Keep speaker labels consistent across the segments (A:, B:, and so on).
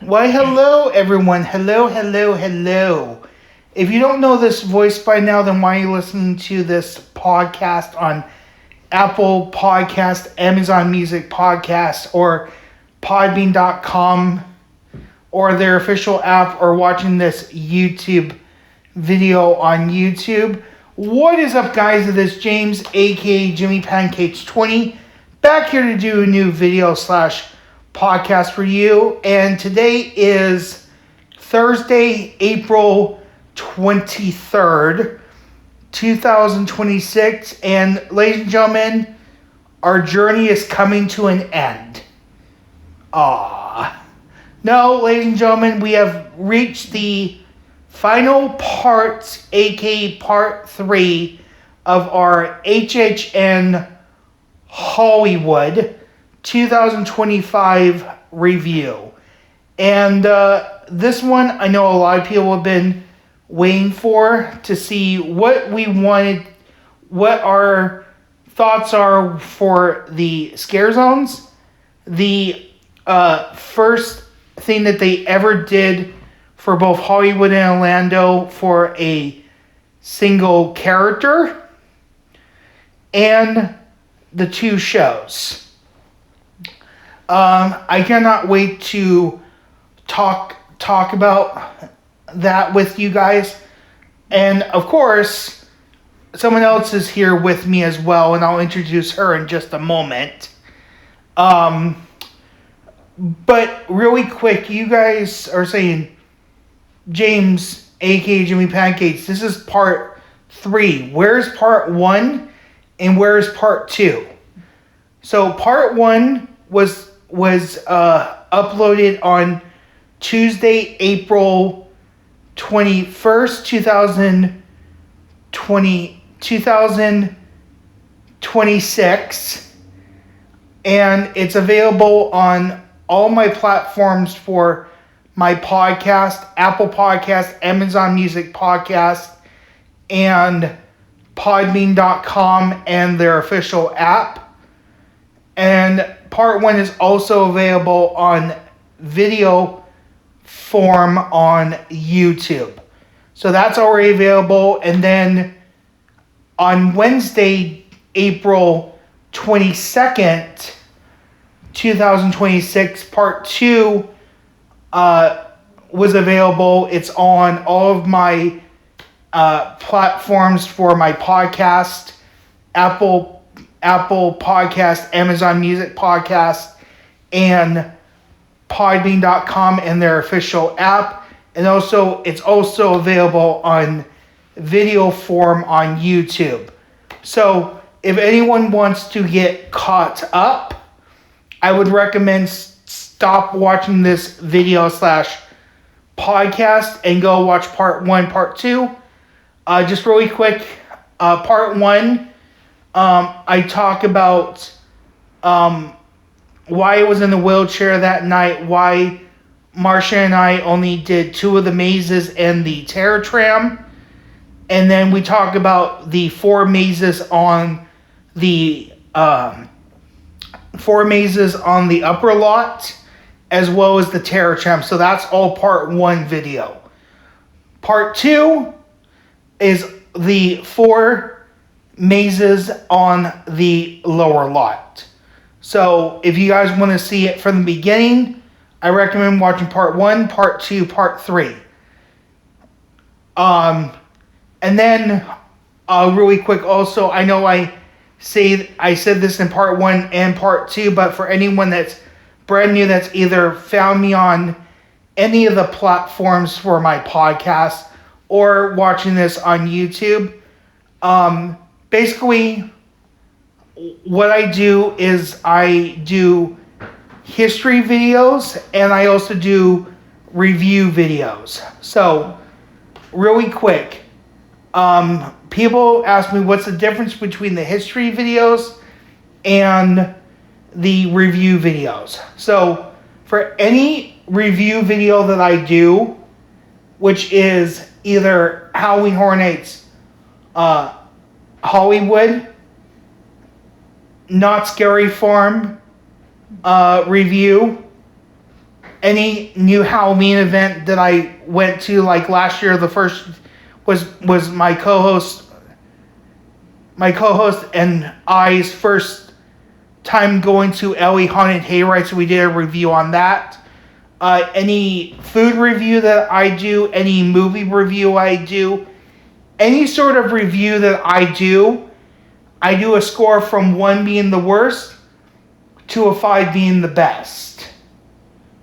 A: Why, hello, everyone. Hello. If you don't know this voice by now, then why are you listening to this podcast on Apple Podcast, Amazon Music Podcast, or Podbean.com, or their official app, or watching this YouTube video on YouTube? What is up, guys? It is James, aka Jimmy Pancakes 20, back here to do a new video / podcast for you. And today is Thursday, April 23rd, 2026. And ladies and gentlemen, our journey is coming to an end. No, ladies and gentlemen, we have reached the final parts, aka part 3 of our HHN Hollywood 2025 review. And this one, I know a lot of people have been waiting for, to see what we wanted, what our thoughts are for the scare zones. The first thing that they ever did for both Hollywood and Orlando for a single character, and the 2 shows. I cannot wait to talk about that with you guys. And of course, someone else is here with me as well, and I'll introduce her in just a moment. But really quick, you guys are saying, James, aka Jimmy Pancakes, this is part 3. Where's part 1 and where's part 2? So part 1 was uploaded on Tuesday, April 21st, 2026. And it's available on all my platforms for my podcast, Apple Podcast, Amazon Music Podcast, and Podbean.com and their official app. And part 1 is also available on video form on YouTube. So that's already available. And then on Wednesday, April 22nd, 2026, part 2 was available. It's on all of my platforms for my podcast, Apple Podcast, Amazon Music Podcast, and Podbean.com and their official app. And also, it's also available on video form on YouTube. So if anyone wants to get caught up, I would recommend stop watching this video / podcast and go watch part 1, part 2. Just really quick, part 1, I talk about why I was in the wheelchair that night, why Marsha and I only did 2 of the mazes and the terror tram, and then we talk about the 4 mazes on the 4 mazes on the upper lot, as well as the terror tram. So that's all part 1 video. Part 2 is the 4 mazes on the lower lot. So if you guys want to see it from the beginning, I recommend watching part 1, part 2, part 3. And then really quick also, I know I said this in part 1 and part 2, but for anyone that's brand new, that's either found me on any of the platforms for my podcast or watching this on YouTube, basically what I do is I do history videos and I also do review videos. So really quick, people ask me what's the difference between the history videos and the review videos. So for any review video that I do, which is either Halloween Horror Nights Hollywood, Not Scary Farm review, any new Halloween event that I went to, like last year, the first was my co-host and I's first time going to LA Haunted Hayride, so we did a review on that. Any food review that I do, any movie review I do, any sort of review that I do a score from 1 being the worst to a 5 being the best.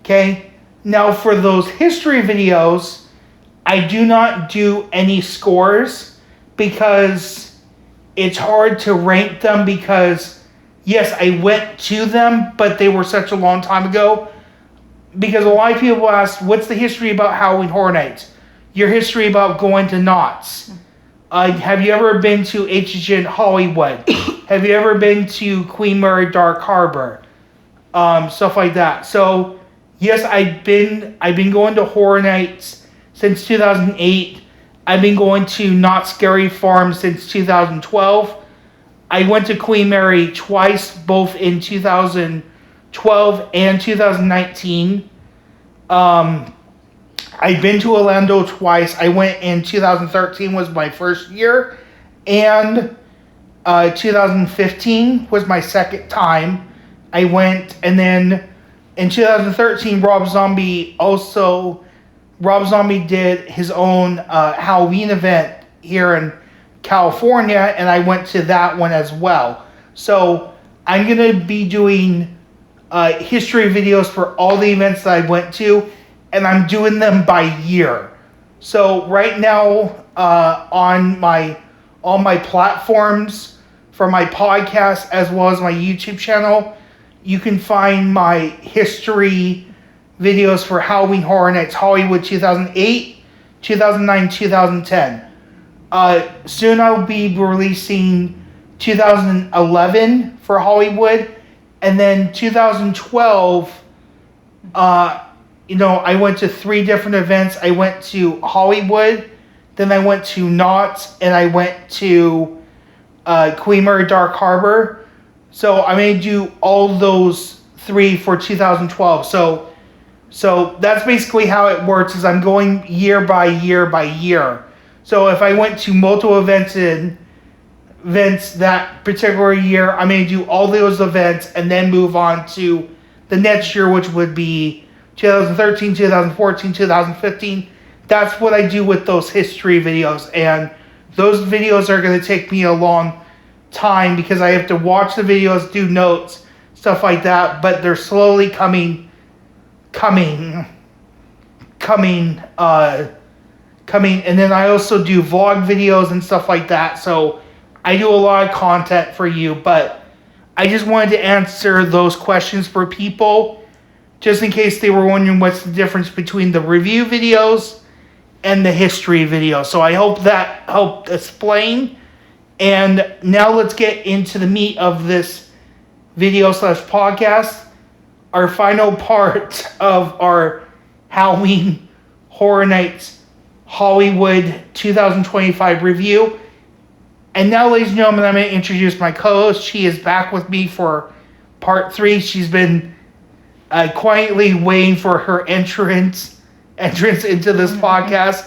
A: Okay? Now for those history videos, I do not do any scores because it's hard to rank them because, yes, I went to them, but they were such a long time ago. Because a lot of people ask, what's the history about Halloween Horror Nights? Your history about going to Knott's? Have you ever been to HHN Hollywood? Have you ever been to Queen Mary Dark Harbor? Stuff like that. So, yes, I've been going to Horror Nights since 2008. I've been going to Not Scary Farm since 2012. I went to Queen Mary twice, both in 2012 and 2019. I've been to Orlando twice. I went in 2013 was my first year, and 2015 was my second time. I went, and then in 2013, Rob Zombie did his own Halloween event here in California, and I went to that one as well. So I'm going to be doing history videos for all the events that I went to, and I'm doing them by year. So right now on all my platforms for my podcast as well as my YouTube channel, you can find my history videos for Halloween Horror Nights Hollywood 2008, 2009, 2010. Soon I'll be releasing 2011 for Hollywood, and then 2012, I went to 3 different events. I went to Hollywood, then I went to Knott's, and I went to Queen Mary Dark Harbor. So I'm going to do all those 3 for 2012. So that's basically how it works, is I'm going year by year by year. So if I went to multiple events that particular year, I'm going to do all those events and then move on to the next year, which would be 2013, 2014, 2015. That's what I do with those history videos. And those videos are going to take me a long time because I have to watch the videos, do notes, stuff like that. But they're slowly coming. And then I also do vlog videos and stuff like that. So I do a lot of content for you, but I just wanted to answer those questions for people, just in case they were wondering what's the difference between the review videos and the history videos. So I hope that helped explain. And now let's get into the meat of this video/podcast. Our final part of our Halloween Horror Nights Hollywood 2025 review. And now, ladies and gentlemen, I'm going to introduce my co-host. She is back with me for part 3. She's been quietly waiting for her entrance into this podcast.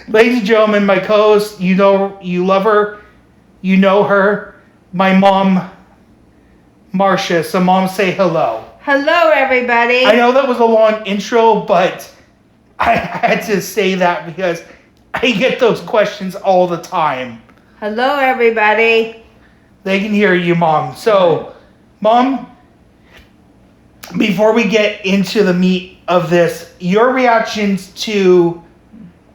A: Ladies and gentlemen, my co-host, you love her, you know her, my mom, Marsha. So, Mom, say hello.
B: Hello, everybody.
A: I know that was a long intro, but I had to say that because I get those questions all the time.
B: Hello, everybody.
A: They can hear you, Mom. So, Mom, before we get into the meat of this, your reactions to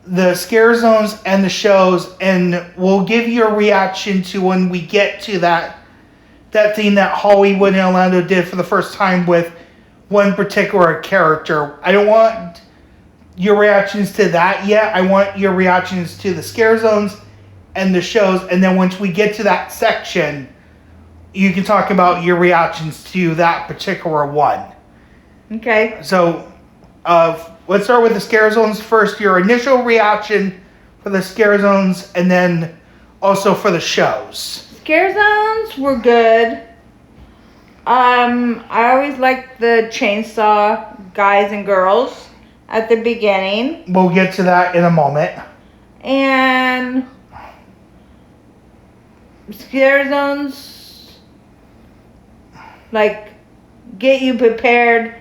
A: the scare zones and the shows, and we'll give your reaction to when we get to that thing that Hollywood and Orlando did for the first time with one particular character. I don't want your reactions to that yet. I want your reactions to the scare zones and the shows, and then once we get to that section, you can talk about your reactions to that particular one.
B: Okay.
A: So, let's start with the scare zones first. Your initial reaction for the scare zones, and then also for the shows.
B: Scare zones were good. I always liked the chainsaw guys and girls at the beginning.
A: We'll get to that in a moment.
B: And scare zones, like, get you prepared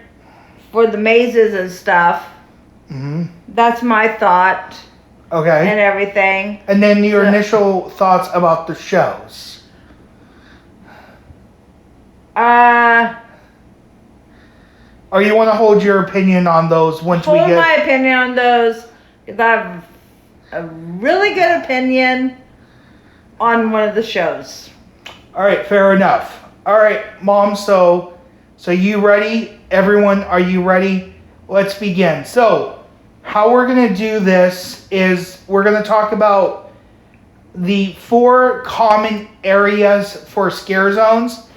B: for the mazes and stuff.
A: Mm-hmm.
B: That's my thought
A: Okay.
B: and everything.
A: And then your initial thoughts about the shows. Or you want to hold your opinion on those once we
B: Hold
A: get...
B: my opinion on those, because I have a really good opinion on one of the shows.
A: All right, fair enough. All right, Mom, so you ready? Everyone, are you ready? Let's begin. So, how we're going to do this is we're going to talk about the 4 common areas for scare zones.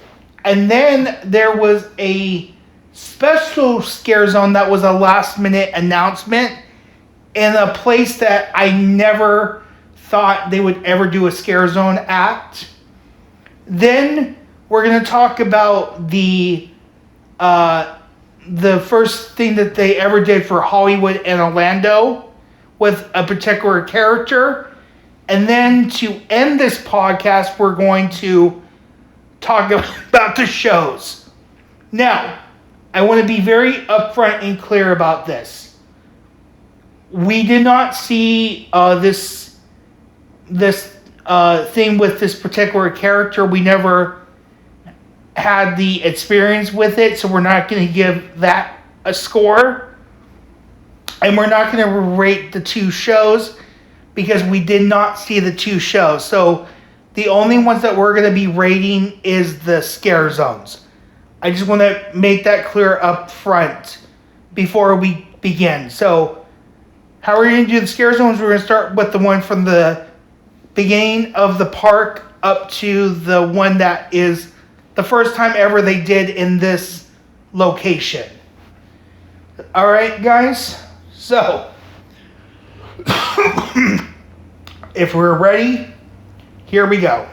A: And then there was a special scare zone that was a last minute announcement in a place that I never thought they would ever do a scare zone at. Then we're going to talk about the first thing that they ever did for Hollywood and Orlando with a particular character. And then to end this podcast, we're going to talk about the shows. Now, I want to be very upfront and clear about this. We did not see this thing with this particular character. We never had the experience with it, so we're not going to give that a score. And we're not going to rate the 2 shows because we did not see the 2 shows. So the only ones that we're going to be rating is the scare zones. I just want to make that clear up front before we begin. So, how are we going to do the scare zones? We're going to start with the one from the beginning of the park up to the one that is the first time ever they did in this location. All right, guys? So, if we're ready, here we go.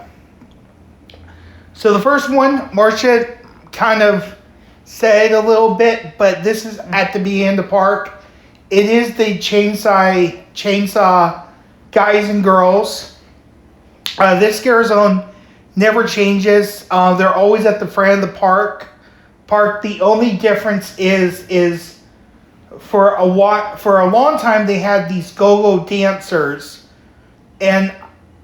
A: So the first one, Marsha kind of said a little bit, but this is at the beginning of the park. It is the chainsaw guys and girls. This scare zone never changes. They're always at the front of the park. The only difference is for a long time they had these go-go dancers, and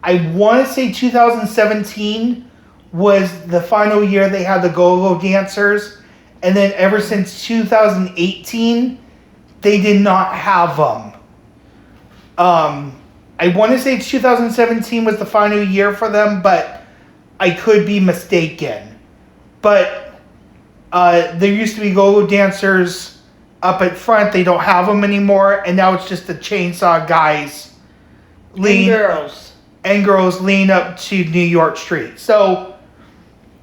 A: I want to say 2017 was the final year they had the go-go dancers, and then ever since 2018 they did not have them. I want to say 2017 was the final year for them, but I could be mistaken. But there used to be go-go dancers up at front. They don't have them anymore, and now it's just the chainsaw guys and girls lean up to New York Street. So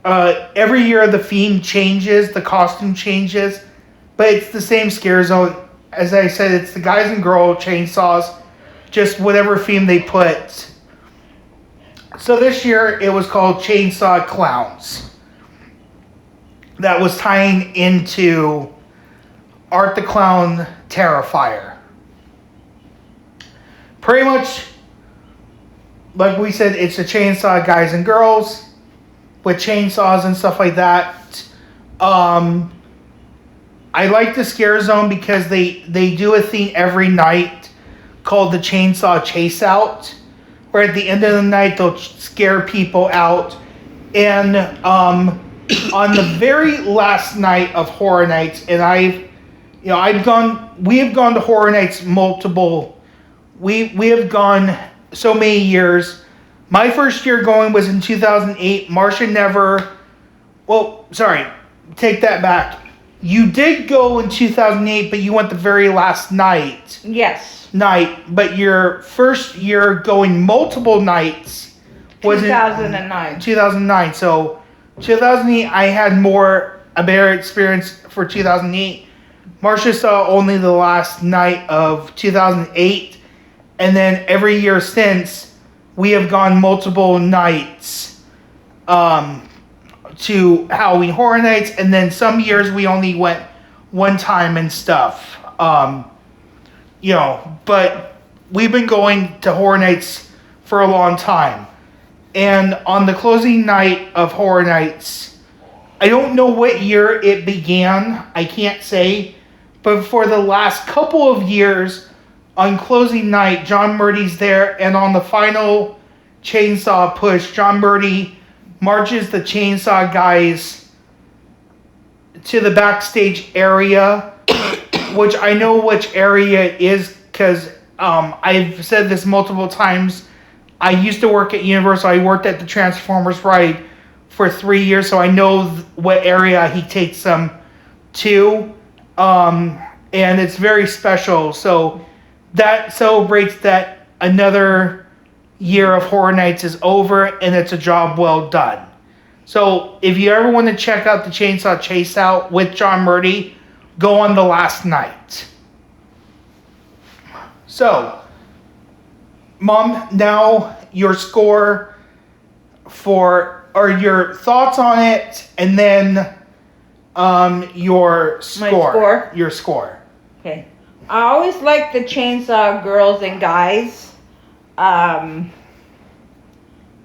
A: every year the theme changes, the costume changes, but it's the same scare zone. As I said, it's the guys and girl chainsaws, just whatever theme they put. So this year it was called Chainsaw Clowns. That was tying into Art the Clown Terrifier. Pretty much, like we said, it's a chainsaw guys and girls with chainsaws and stuff like that. I like the scare zone because they do a thing every night called the Chainsaw Chase Out, where at the end of the night they'll scare people out. And on the very last night of Horror Nights, and we have gone to Horror Nights multiple. We have gone so many years. My first year going was in 2008. Marsha never. Well, sorry, take that back. You did go in 2008, but you went the very last night.
B: Yes.
A: But your first year going multiple nights was
B: 2009.
A: 2009. So 2008, I had a better experience for 2008. Marsha saw only the last night of 2008, and then every year since, we have gone multiple nights to Halloween Horror Nights, and then some years we only went one time and stuff. But we've been going to Horror Nights for a long time. And on the closing night of Horror Nights, I don't know what year it began, I can't say, but for the last couple of years, on closing night, John Murdy's there, and on the final chainsaw push, John Murdy marches the chainsaw guys to the backstage area, which I know which area it is because I've said this multiple times. I used to work at Universal. I worked at the Transformers ride for 3 years, so I know what area he takes them to. And it's very special. So that celebrates that another year of Horror Nights is over, and it's a job well done. So if you ever want to check out the Chainsaw Chase Out with John Murdy, go on the last night. So, Mom, now your score or your thoughts on it, and then your score.
B: My score?
A: Your score.
B: Okay. I always like the Chainsaw Girls and Guys.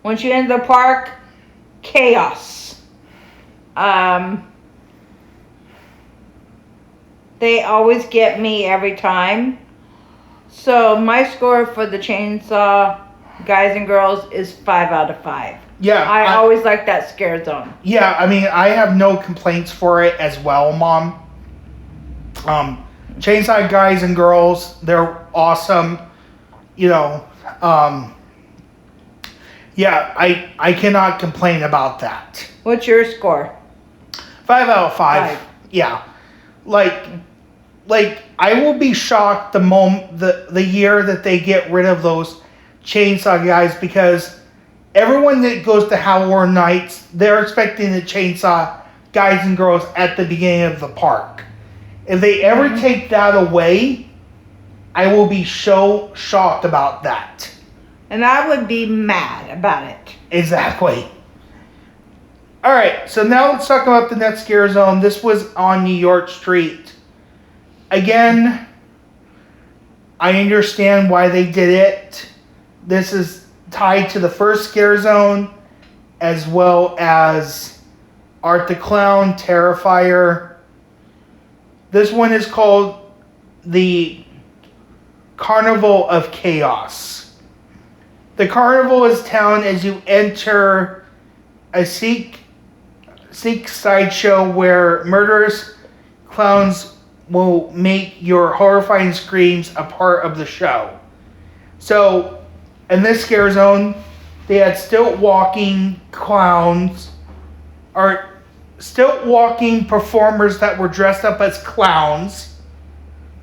B: Once you enter the park, chaos. They always get me every time. So my score for the Chainsaw Guys and Girls is 5 out of 5.
A: Yeah.
B: I always like that scare zone.
A: Yeah, I mean, I have no complaints for it as well, Mom. Chainsaw Guys and Girls, they're awesome. Yeah, I cannot complain about that.
B: What's your score?
A: 5 out of 5. Yeah. Like I will be shocked the year that they get rid of those Chainsaw Guys, because everyone that goes to Halloween Nights, they're expecting the Chainsaw Guys and Girls at the beginning of the park. If they ever take that away, I will be so shocked about that.
B: And I would be mad about it.
A: Exactly. Alright, so now let's talk about the next scare zone. This was on New York Street. Again, I understand why they did it. This is tied to the first scare zone, as well as Art the Clown, Terrifier. This one is called the Carnival of Chaos. The Carnival is town as you enter a Sikh sideshow where murderous clowns will make your horrifying screams a part of the show. So, in this scare zone, they had stilt walking clowns, or stilt walking performers that were dressed up as clowns.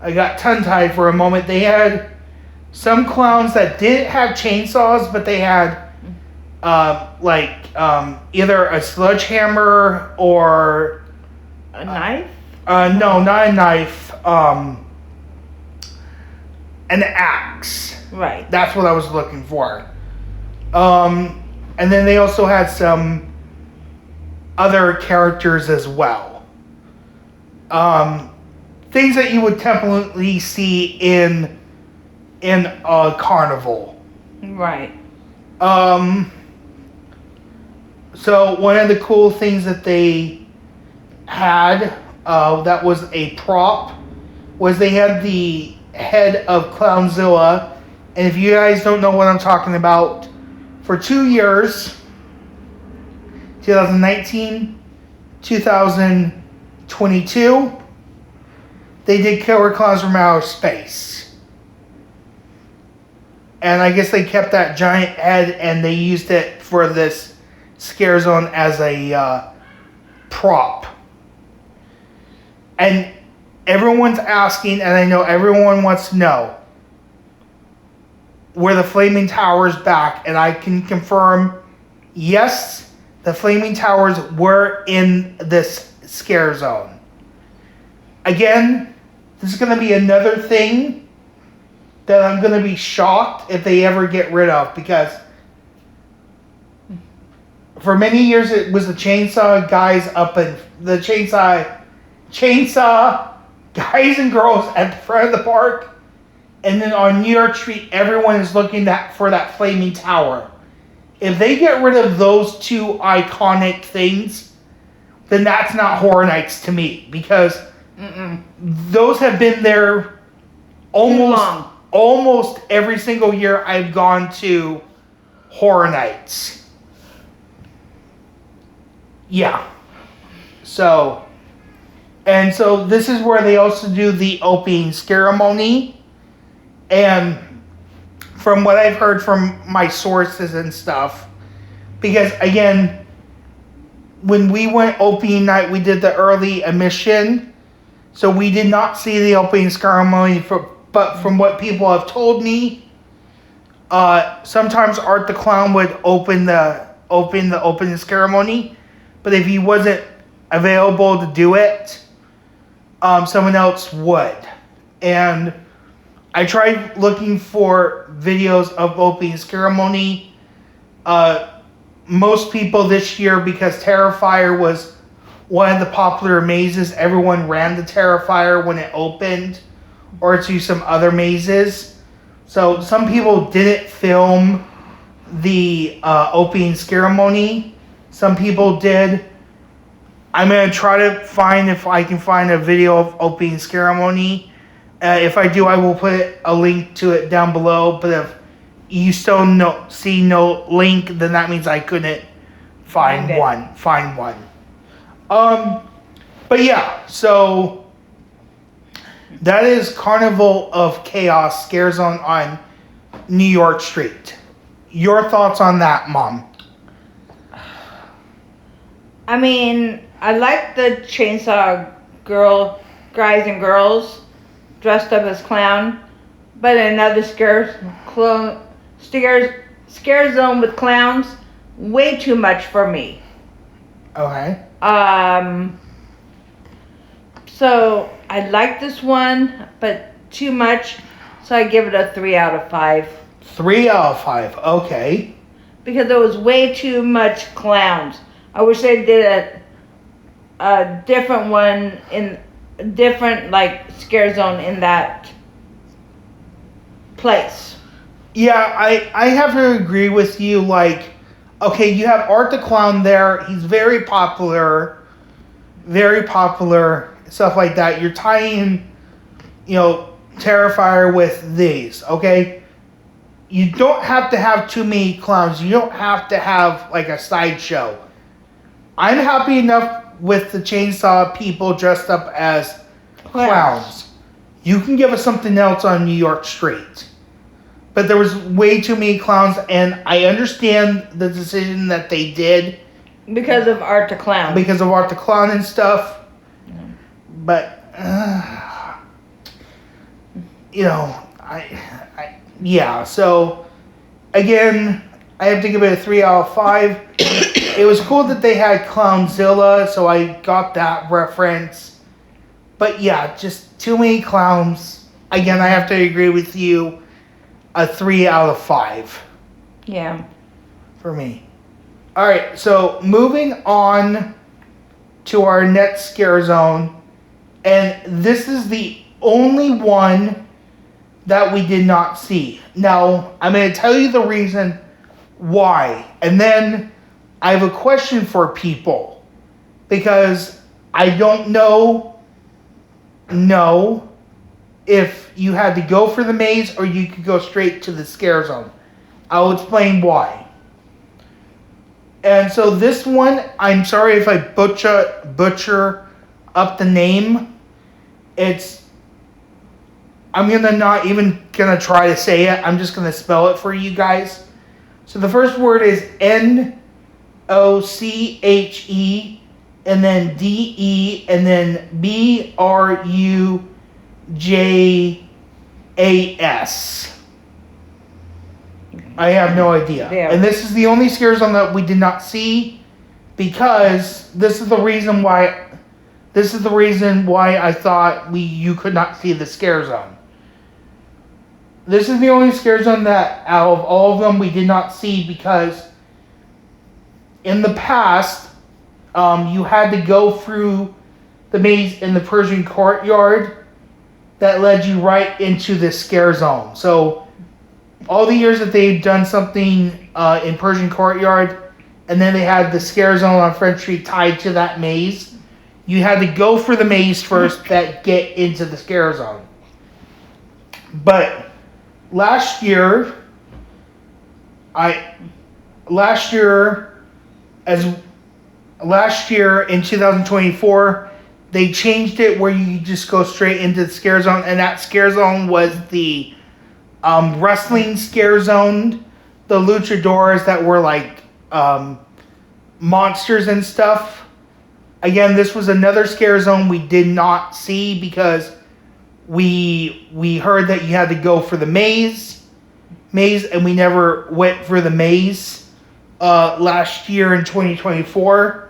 A: I got tongue-tied for a moment. They had some clowns that didn't have chainsaws, but they had either a sledgehammer or
B: a knife?
A: No, not a knife. An axe.
B: Right.
A: That's what I was looking for. And then they also had some other characters as well. Things that you would typically see in a carnival.
B: Right.
A: So one of the cool things that they had that was a prop was they had the head of Clownzilla. And if you guys don't know what I'm talking about, for 2 years, 2019, 2022, they did Killer Clowns from Outer Space. And I guess they kept that giant head and they used it for this scare zone as a prop. And everyone's asking, and I know everyone wants to know, were the Flaming Towers back? And I can confirm, yes, the Flaming Towers were in this scare zone. Again, this is going to be another thing that I'm going to be shocked if they ever get rid of, because for many years it was the Chainsaw Guys up in the Chainsaw guys and girls at the front of the park, and then on New York Street, everyone is looking for that flaming tower. If they get rid of those two iconic things, then that's not Horror Nights to me, because those have been there almost every single year I've gone to Horror Nights. Yeah. So this is where they also do the opening ceremony. And from what I've heard from my sources and stuff, because again, when we went opening night, we did the early admission. So we did not see the opening ceremony, but from what people have told me, sometimes Art the Clown would open the opening ceremony, but if he wasn't available to do it, someone else would. And I tried looking for videos of opening ceremony. Most people this year, because Terrifier was one of the popular mazes, everyone ran the Terrifier when it opened, or to some other mazes. So some people didn't film the opening ceremony. Some people did. I'm going to try to find if I can find a video of opening ceremony. If I do, I will put a link to it down below. But if you still see no link, then that means I couldn't find one. But yeah, so that is Carnival of Chaos Scare Zone on New York Street. Your thoughts on that, Mom?
B: I mean, I like the chainsaw guys and girls dressed up as clown, but another scare zone with clowns, way too much for me.
A: Okay.
B: So I like this one, but too much, so I give it a 3 out of 5.
A: 3 out of 5, okay.
B: Because there was way too much clowns. I wish they did a different one in different scare zone in that place.
A: Yeah, I have to agree with you. Okay, you have Art the Clown there. He's very popular, stuff like that. You're tying, Terrifier with these, okay? You don't have to have too many clowns. You don't have to have, a sideshow. I'm happy enough with the chainsaw people dressed up as clowns. You can give us something else on New York Street. But there was way too many clowns, and I understand the decision that they did.
B: Because of Art the Clown.
A: Because of Art the Clown and stuff.
B: Yeah.
A: But, yeah. So, again, I have to give it a 3 out of 5. It was cool that they had Clownzilla, so I got that reference. But yeah, just too many clowns. Again, I have to agree with you. A 3 out of 5.
B: Yeah.
A: For me. Alright, so moving on to our next scare zone. And this is the only one that we did not see. Now, I'm going to tell you the reason why. And then I have a question for people. Because I don't know if you had to go for the maze or you could go straight to the scare zone. I'll explain why. And so this one, I'm sorry if I butcher up the name. I'm not even gonna try to say it. I'm just gonna spell it for you guys. So the first word is Noche, and then DE, and then BRUJAS. I have no idea.
B: Yeah.
A: And this is the only scare zone that we did not see, because this is the reason why I thought you could not see the scare zone. This is the only scare zone that out of all of them we did not see, because in the past you had to go through the maze in the Persian courtyard, that led you right into the scare zone. So all the years that they've done something in Persian Courtyard, and then they had the scare zone on French Street tied to that maze, you had to go for the maze first that get into the scare zone. But last year in 2024, they changed it where you just go straight into the scare zone, and that scare zone was the wrestling scare zone, the luchadors that were like monsters and stuff. Again, this was another scare zone we did not see because we heard that you had to go for the maze, and we never went for the maze last year in 2024.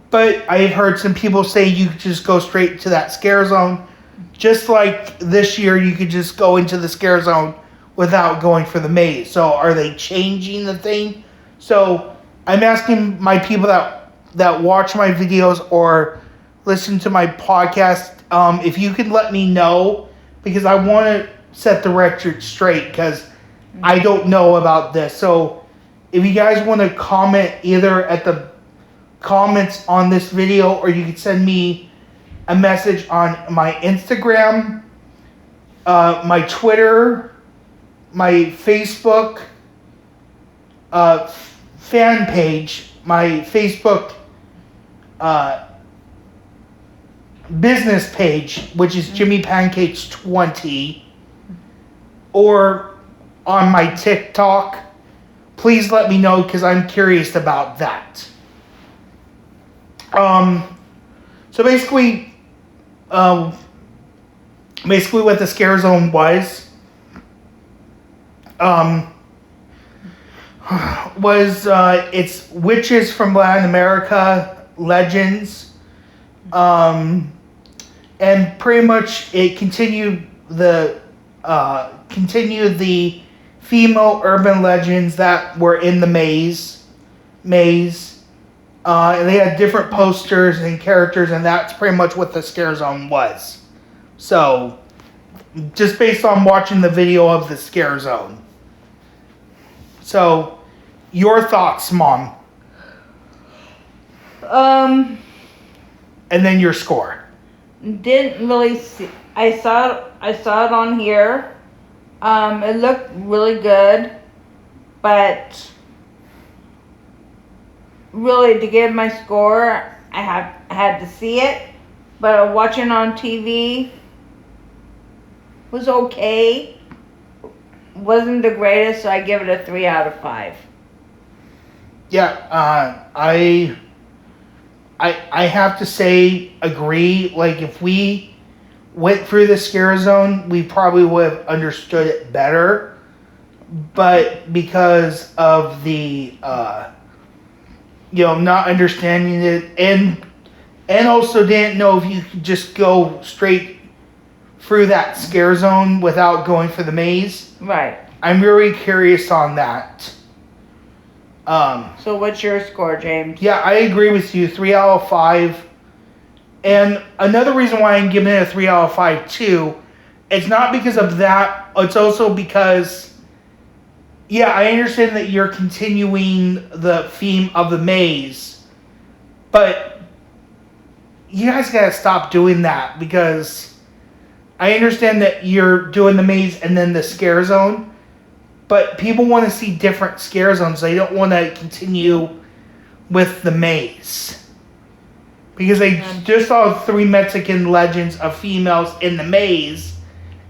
A: But I've heard some people say you could just go straight to that scare zone. Just like this year, you could just go into the scare zone without going for the maze. So are they changing the thing? So I'm asking my people that watch my videos or listen to my podcast, if you could let me know, because I want to set the record straight, because I don't know about this. So if you guys want to comment either at the comments on this video, or you could send me a message on my Instagram, my Twitter, my Facebook fan page, my Facebook business page, which is Jimmy Pancakes 20, or on my TikTok. Please let me know, because I'm curious about that. So basically what the scare zone was it's witches from Latin America, legends, and pretty much it continued the female urban legends that were in the maze. And they had different posters and characters, and that's pretty much what the scare zone was. So, just based on watching the video of the scare zone. So, your thoughts, Mom? And then your score.
B: Didn't really see. I saw it on here. It looked really good, but really, to give my score, I had to see it. But watching on TV was okay. Wasn't the greatest, so I give it a 3 out of 5.
A: Yeah, I have to say, agree. Like, if we went through the scare zone, we probably would have understood it better. But because of the not understanding it, and also didn't know if you could just go straight through that scare zone without going for the maze.
B: Right.
A: I'm very curious on that.
B: So what's your score, James?
A: Yeah, I agree with you. 3 out of 5. And another reason why I'm giving it a 3 out of 5 too, it's not because of that. It's also because, yeah, I understand that you're continuing the theme of the maze, but you guys gotta stop doing that, because I understand that you're doing the maze and then the scare zone, but people want to see different scare zones. They don't want to continue with the maze. Because they just saw 3 Mexican legends of females in the maze,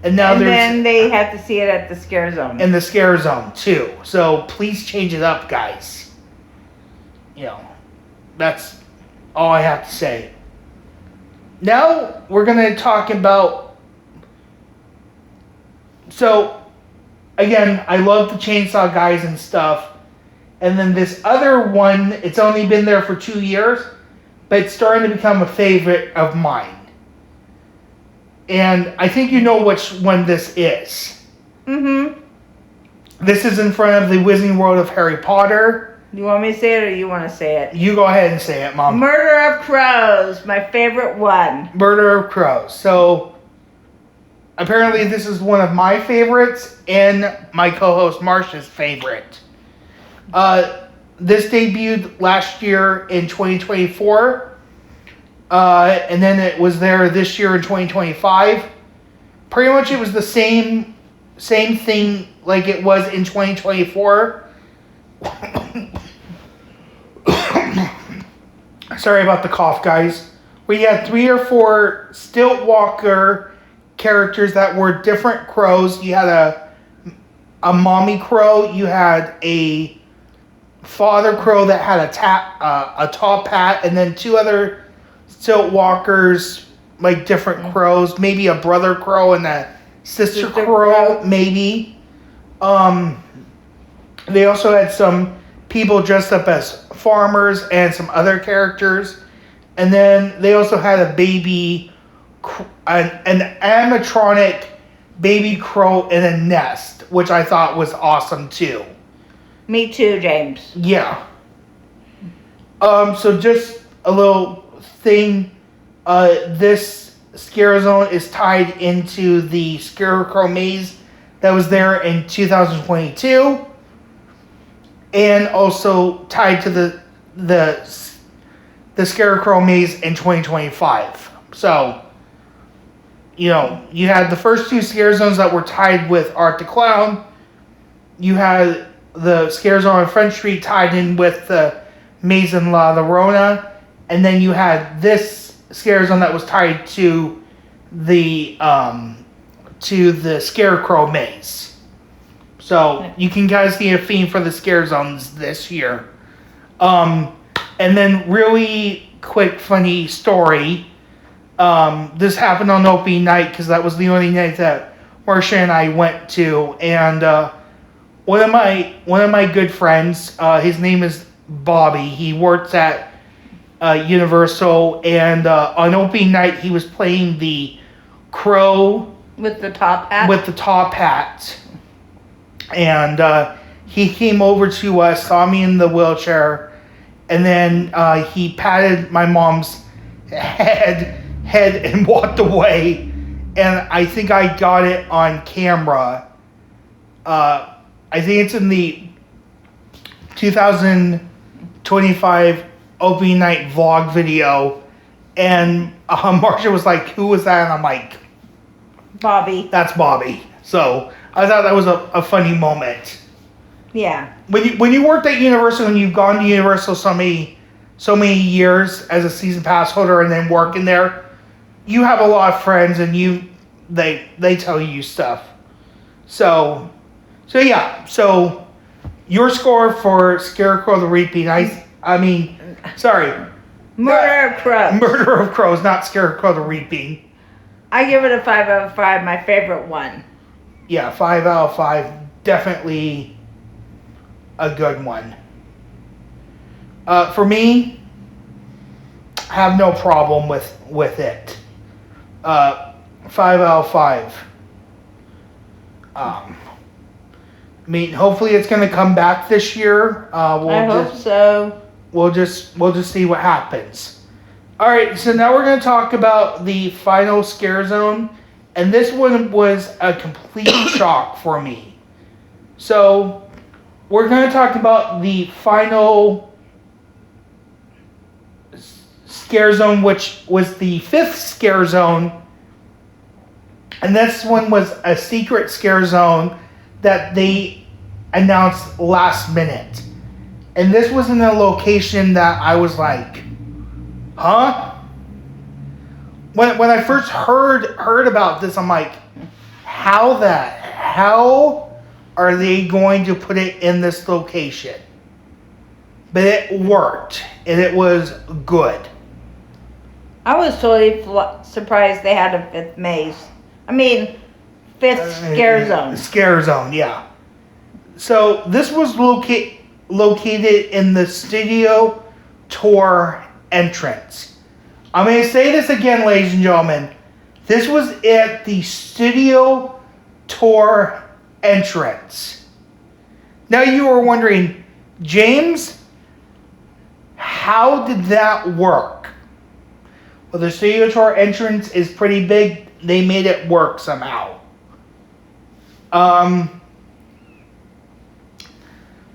A: and
B: then they have to see it at the scare zone.
A: In the scare zone too. So please change it up, guys. That's all I have to say. Now we're gonna talk about. So again, I love the Chainsaw Guys and stuff, and then this other one. It's only been there for 2 years. But it's starting to become a favorite of mine. And I think you know which one this is.
B: Mm-hmm.
A: This is in front of the Wizarding World of Harry Potter.
B: You want me to say it or you want to say it?
A: You go ahead and say it, Mom.
B: Murder of Crows, my favorite one.
A: Murder of Crows. So, apparently this is one of my favorites and my co-host Marsha's favorite. This debuted last year in 2024. And then it was there this year in 2025. Pretty much it was the same thing like it was in 2024. Sorry about the cough, guys. We had 3 or 4 stilt walker characters that were different crows. You had a mommy crow. You had a father crow that had a top hat, and then 2 other stilt walkers, like different crows. Maybe a brother crow and a sister crow, maybe. They also had some people dressed up as farmers and some other characters. And then they also had a baby, an animatronic baby crow in a nest, which I thought was awesome too.
B: Me too, James.
A: Yeah. So just a little thing. This scare zone is tied into the Scarecrow maze that was there in 2022. And also tied to the Scarecrow maze in 2025. So, you had the first 2 scare zones that were tied with Art the Clown. You had the scare zone on French Street tied in with the maze in La Llorona. And then you had this scare zone that was tied to the Scarecrow maze. So you can guys see a theme for the scare zones this year. And then really quick funny story. This happened on opening night because that was the only night that Marsha and I went to. And one of my good friends, his name is Bobby. He works at Universal, and on opening night he was playing the crow
B: with the top hat.
A: And he came over to us, saw me in the wheelchair, and then he patted my mom's head and walked away. And I think I got it on camera. I think it's in the 2025 opening night vlog video. And Marsha was like, "Who was that?" And I'm like,
B: Bobby.
A: "That's Bobby." So I thought that was a funny moment.
B: Yeah.
A: When you worked at Universal and you've gone to Universal so many years as a season pass holder and then working there, you have a lot of friends and they tell you stuff. So yeah. So your score for Scarecrow the Reaping,
B: Murder of Crows.
A: Murder of Crows, not Scarecrow the Reaping.
B: I give it a 5 out of 5, my favorite one.
A: Yeah, 5 out of 5. Definitely a good one. For me, I have no problem with it. 5 out of 5. Hopefully it's going to come back this year.
B: I hope so.
A: We'll just see what happens. All right, so now we're going to talk about the final scare zone, and this one was a complete shock for me. So we're going to talk about the final scare zone, which was the 5th scare zone, and this one was a secret scare zone that they announced last minute. And this was in a location that I was like, huh? When I first heard about this, I'm like, how are they going to put it in this location? But it worked, and it was good.
B: I was totally surprised they had a 5th maze. 5th scare zone.
A: Scare zone, yeah. So this was located in the studio tour entrance. I'm going to say this again, ladies and gentlemen. This was at the studio tour entrance. Now you are wondering, James, How did that work? Well, the studio tour entrance is pretty big. They made it work somehow.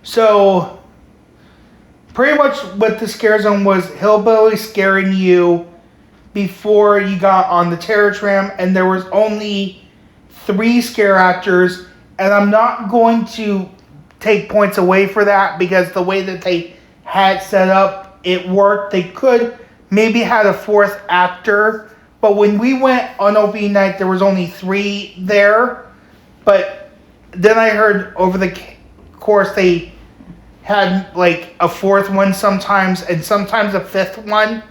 A: So, pretty much what the scare zone was, Hillbillies scaring you before you got on the terror tram, and there was only 3 scare actors, and I'm not going to take points away for that because the way that they had set up, it worked. They could maybe had a 4th actor, but when we went on opening night, there was only 3 there. But then I heard over the course they had like a 4th one sometimes, and sometimes a 5th one.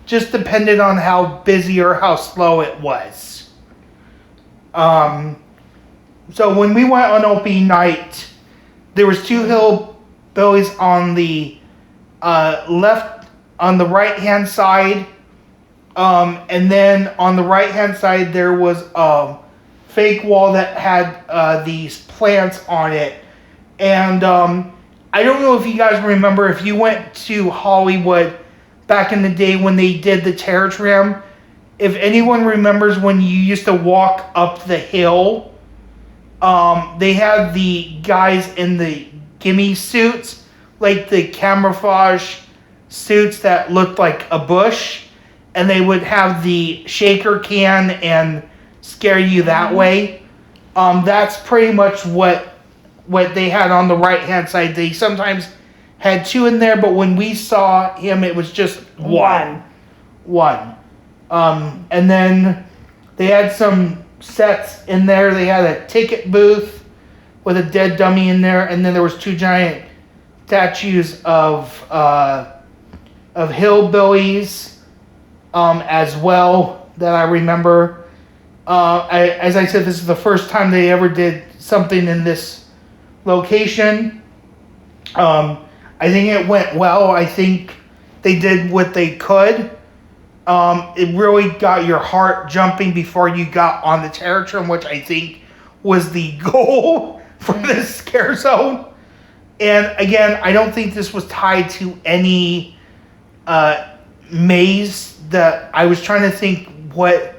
A: Just depended on how busy or how slow it was. So when we went on opening night, there was 2 Hillbillies on the left, on the right hand side, and then on the right hand side there was a fake wall that had these plants on it. And I don't know if you guys remember, if you went to Hollywood back in the day when they did the terror tram, if anyone remembers when you used to walk up the hill, they had the guys in the gimme suits, like the camouflage suits that looked like a bush, and they would have the shaker can and scare you that way. That's pretty much what they had on the right hand side. They sometimes had 2 in there, but when we saw him, it was just one. And then they had some sets in there. They had a ticket booth with a dead dummy in there, and then there was 2 giant statues of hillbillies as well that I remember. As I said, this is the first time they ever did something in this location. I think it went well. I think they did what they could. It really got your heart jumping before you got on the terror tram, which I think was the goal for this scare zone. And again, I don't think this was tied to any maze. That I was trying to think what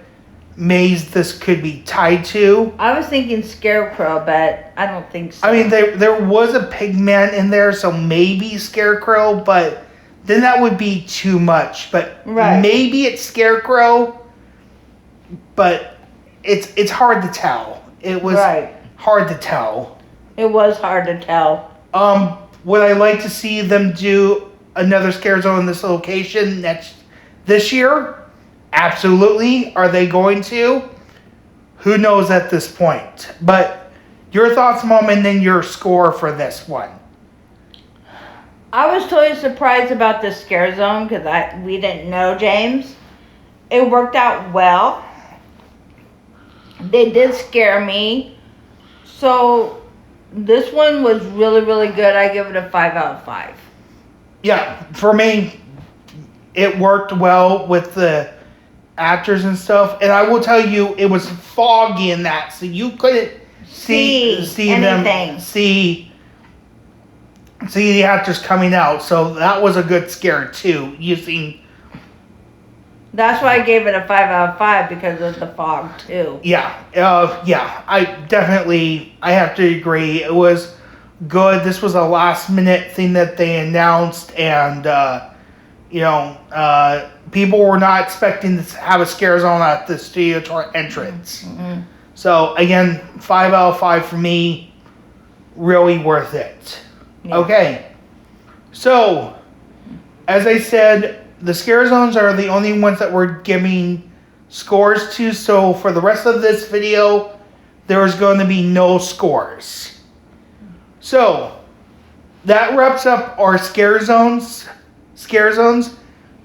A: maze this could be tied to.
B: I was thinking Scarecrow, but I don't think so.
A: I mean, there was a pig man in there, so maybe Scarecrow, but then that would be too much. But maybe it's Scarecrow, but it's hard to tell. It was hard to tell.
B: It was hard to tell.
A: Would I like to see them do another scare zone in this location this year? Absolutely. Are they going to? Who knows at this point? But your thoughts, Mom, and then your score for this one.
B: I was totally surprised about this scare zone because we didn't know, James. It worked out well. They did scare me. So this one was really, really good. I give it a 5 out of 5.
A: Yeah, for me, it worked well with the actors and stuff. And I will tell you, it was foggy in that, so you couldn't see
B: anything.
A: See the actors coming out. So that was a good scare too.
B: That's why I gave it a 5 out of 5, because of the fog too.
A: Yeah. I have to agree. It was good. This was a last minute thing that they announced, and people were not expecting to have a scare zone at the studio tour entrance. Mm-hmm. So again, 5 out of 5 for me. Really worth it. Yeah. Okay. So, as I said, the scare zones are the only ones that we're giving scores to. So for the rest of this video, there is going to be no scores. So that wraps up our scare zones.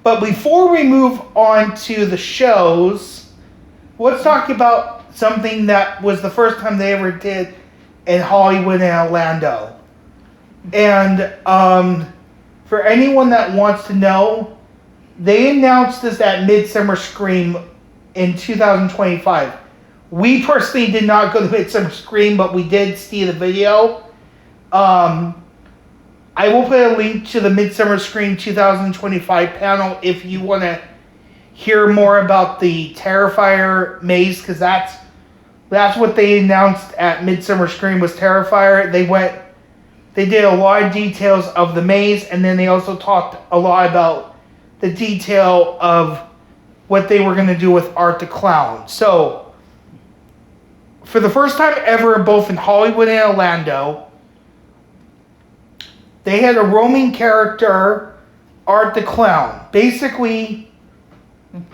A: But before we move on to the shows, let's talk about something that was the first time they ever did in Hollywood and Orlando. And for anyone that wants to know, they announced this at Midsummer Scream in 2025. We personally did not go to Midsummer Scream, but we did see the video. I I will put a link to the Midsummer Scream 2025 panel if you want to hear more about the Terrifier maze, because that's what they announced at Midsummer Scream was Terrifier. They did a lot of details of the maze, and then they also talked a lot about the detail of what they were going to do with Art the Clown. So, for the first time ever, both in Hollywood and Orlando, they had a roaming character, Art the Clown. Basically,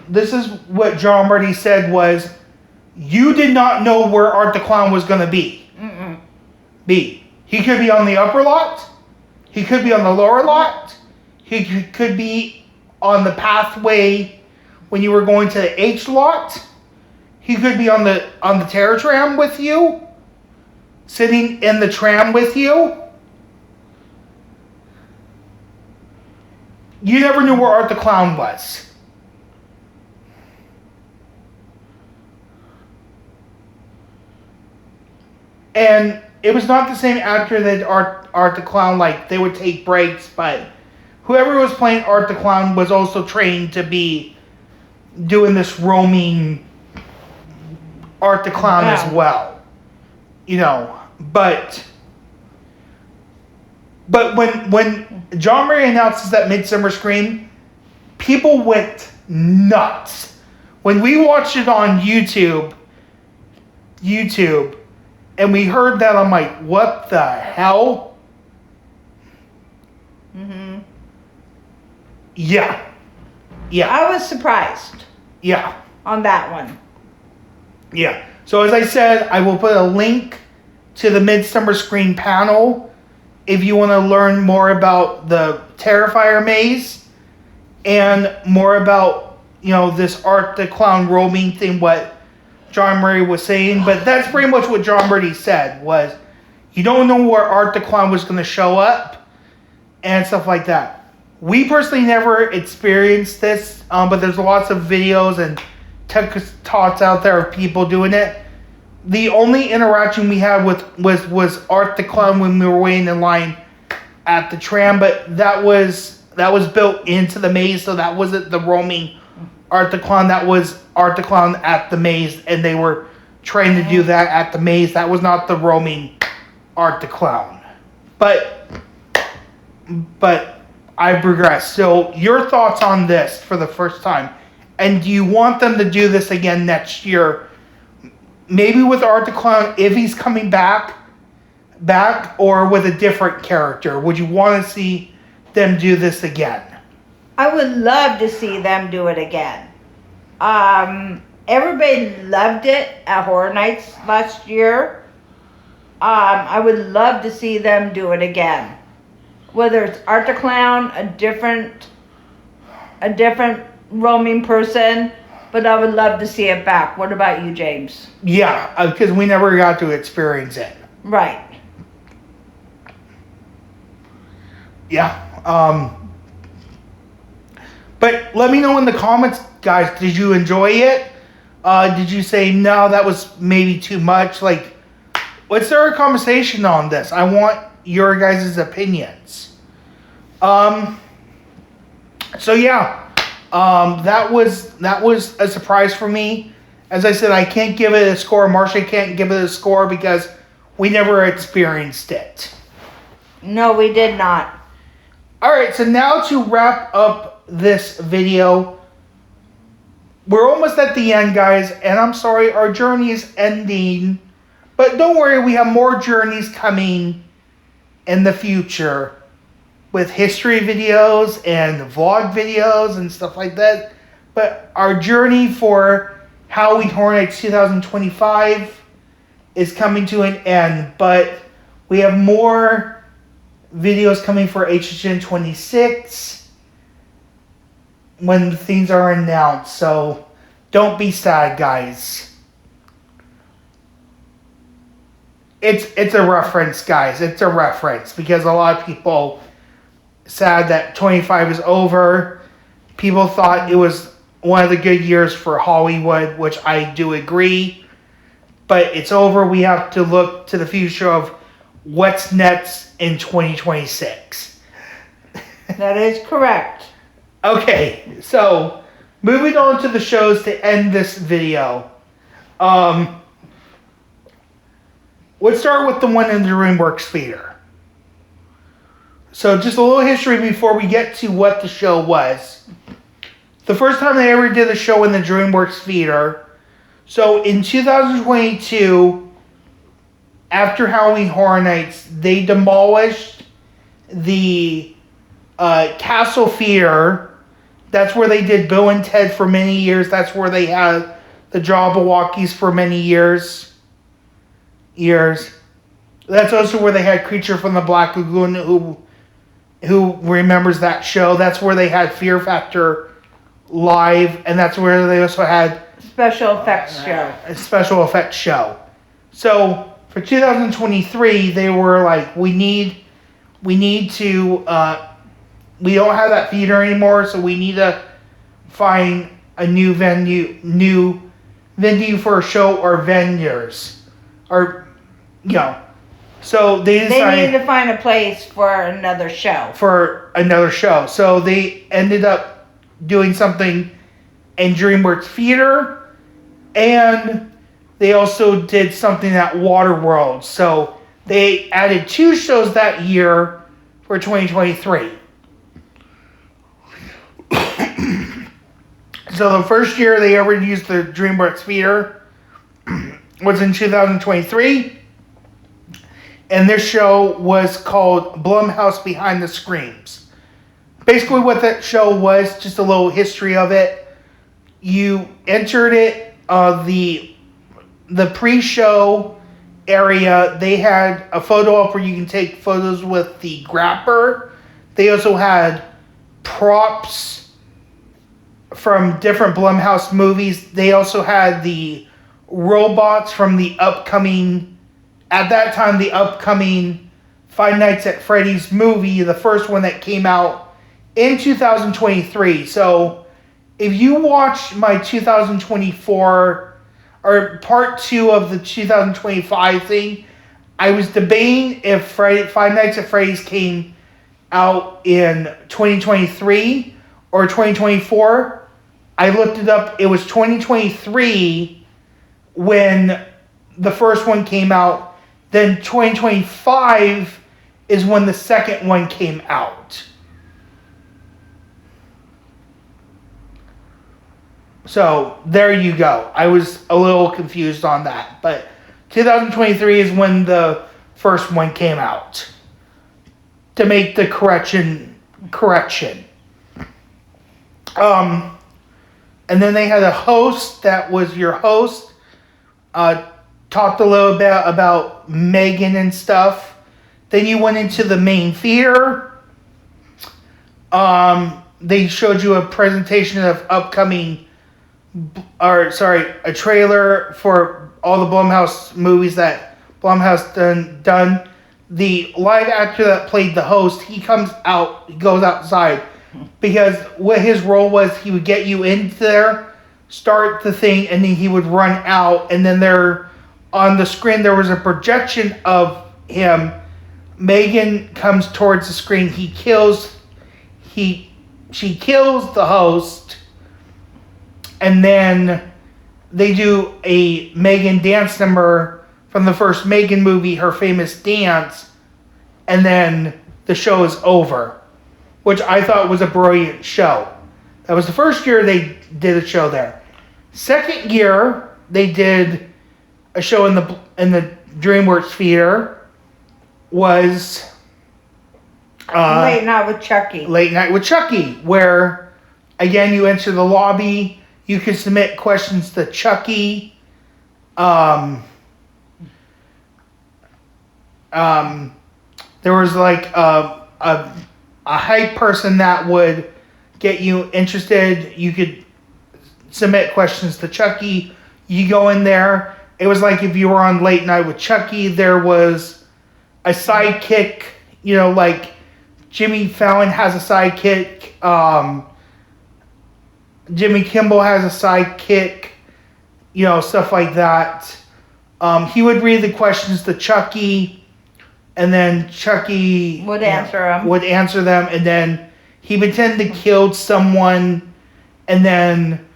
A: this is what John Marty said was, you did not know where Art the Clown was going to be.
B: Mm-mm.
A: He could be on the upper lot. He could be on the lower lot. He could be on the pathway when you were going to the H lot. He could be on the Terror Tram with you. Sitting in the tram with you. You never knew where Art the Clown was. And it was not the same actor that Art the Clown, like, they would take breaks, but whoever was playing Art the Clown was also trained to be doing this roaming Art the Clown as well. You know, but when John Murray announces that Midsummer Scream, people went nuts. When we watched it on YouTube, and we heard that, I'm like, what the hell?
B: Mm-hmm.
A: Yeah.
B: I was surprised.
A: Yeah.
B: On that one.
A: Yeah. So as I said, I will put a link to the Midsummer Scream panel if you want to learn more about the Terrifier maze and more about, you know, this Art the Clown roaming thing, what John Murray was saying. But that's pretty much what John Murray said, was you don't know where Art the Clown was going to show up and stuff like that. We personally never experienced this, but there's lots of videos and talks out there of people doing it. The only interaction we had was Art the Clown when we were waiting in line at the tram, but that was built into the maze, so that wasn't the roaming Art the Clown. That was Art the Clown at the maze, and they were trying to do that at the maze. That was not the roaming Art the Clown. But I progress. So your thoughts on this for the first time, and do you want them to do this again next year? Maybe with Art the Clown, if he's coming back, or with a different character. Would you want to see them do this again?
B: I would love to see them do it again. Everybody loved it at Horror Nights last year. I would love to see them do it again. Whether it's Art the Clown, a different roaming person, but I would love to see it back. What about you, James?
A: Yeah, because we never got to experience it.
B: Right.
A: Yeah. But let me know in the comments, guys, did you enjoy it? Did you say, no, that was maybe too much? Like, let's start a conversation on this. I want your guys' opinions. So yeah. That was a surprise for me. As I said, I can't give it a score. Marsha can't give it a score because we never experienced it.
B: No, we did not.
A: Alright, so now to wrap up this video. We're almost at the end, guys, and I'm sorry, our journey is ending. But don't worry, we have more journeys coming in the future with history videos and vlog videos and stuff like that. But our journey for Halloween Horror Nights 2025 is coming to an end. But we have more videos coming for HHN 26 when things are announced. So don't be sad, guys. It's a reference, guys. It's a reference because a lot of people sad that 25 is over. People thought it was one of the good years for Hollywood, which I do agree. But it's over. We have to look to the future of what's next in 2026.
B: That is correct.
A: Okay, so moving on to the shows to end this video. Let's start with the one in the DreamWorks Theater. So just a little history before we get to what the show was. The first time they ever did a show in the DreamWorks Theater, so in 2022, after Halloween Horror Nights, they demolished the Castle Theater. That's where they did Bill and Ted for many years. That's where they had the Jabberwockies for many years. That's also where they had Creature from the Black Lagoon, who remembers that show. That's where they had Fear Factor live, and that's where they also had
B: Special effects show.
A: A special effects show. So for 2023, they were like, we need to, we don't have that theater anymore, so we need to find a new venue for a show or vendors. Or, so they decided...
B: They needed to find a place for another show.
A: So they ended up doing something in DreamWorks Theater, and they also did something at Waterworld. So they added 2 shows that year for 2023. So the first year they ever used the DreamWorks Theater was in 2023. And this show was called Blumhouse Behind the Screams. Basically what that show was, just a little history of it. You entered it, the pre-show area, they had a photo op where you can take photos with the grapper. They also had props from different Blumhouse movies. They also had the robots from the upcoming Five Nights at Freddy's movie, the first one that came out in 2023. So if you watch my 2024 or part 2 of the 2025 thing, I was debating if Five Nights at Freddy's came out in 2023 or 2024. I looked it up. It was 2023 when the first one came out. Then 2025 is when the second one came out. So there you go. I was a little confused on that. But 2023 is when the first one came out. To make the correction. And then they had a host that was your host. Talked a little bit about Megan and stuff. Then you went into the main theater. They showed you a presentation of a trailer for all the Blumhouse movies that Blumhouse done. The live actor that played the host, he goes outside. Because what his role was, he would get you in there, start the thing, and then he would run out. And then on the screen, there was a projection of him. Megan comes towards the screen. She kills the host. And then they do a Megan dance number from the first Megan movie, her famous dance. And then the show is over, which I thought was a brilliant show. That was the first year they did a show there. Second year, they did a show in the DreamWorks Theater. Was
B: Late Night with Chucky.
A: Late Night with Chucky, where again you enter the lobby. You can submit questions to Chucky. There was like a hype person that would get you interested. You could submit questions to Chucky. You go in there. It was like if you were on Late Night with Chucky, there was a sidekick, like Jimmy Fallon has a sidekick. Jimmy Kimmel has a sidekick, stuff like that. He would read the questions to Chucky, and then Chucky
B: would answer them.
A: And then he pretended to kill someone, and then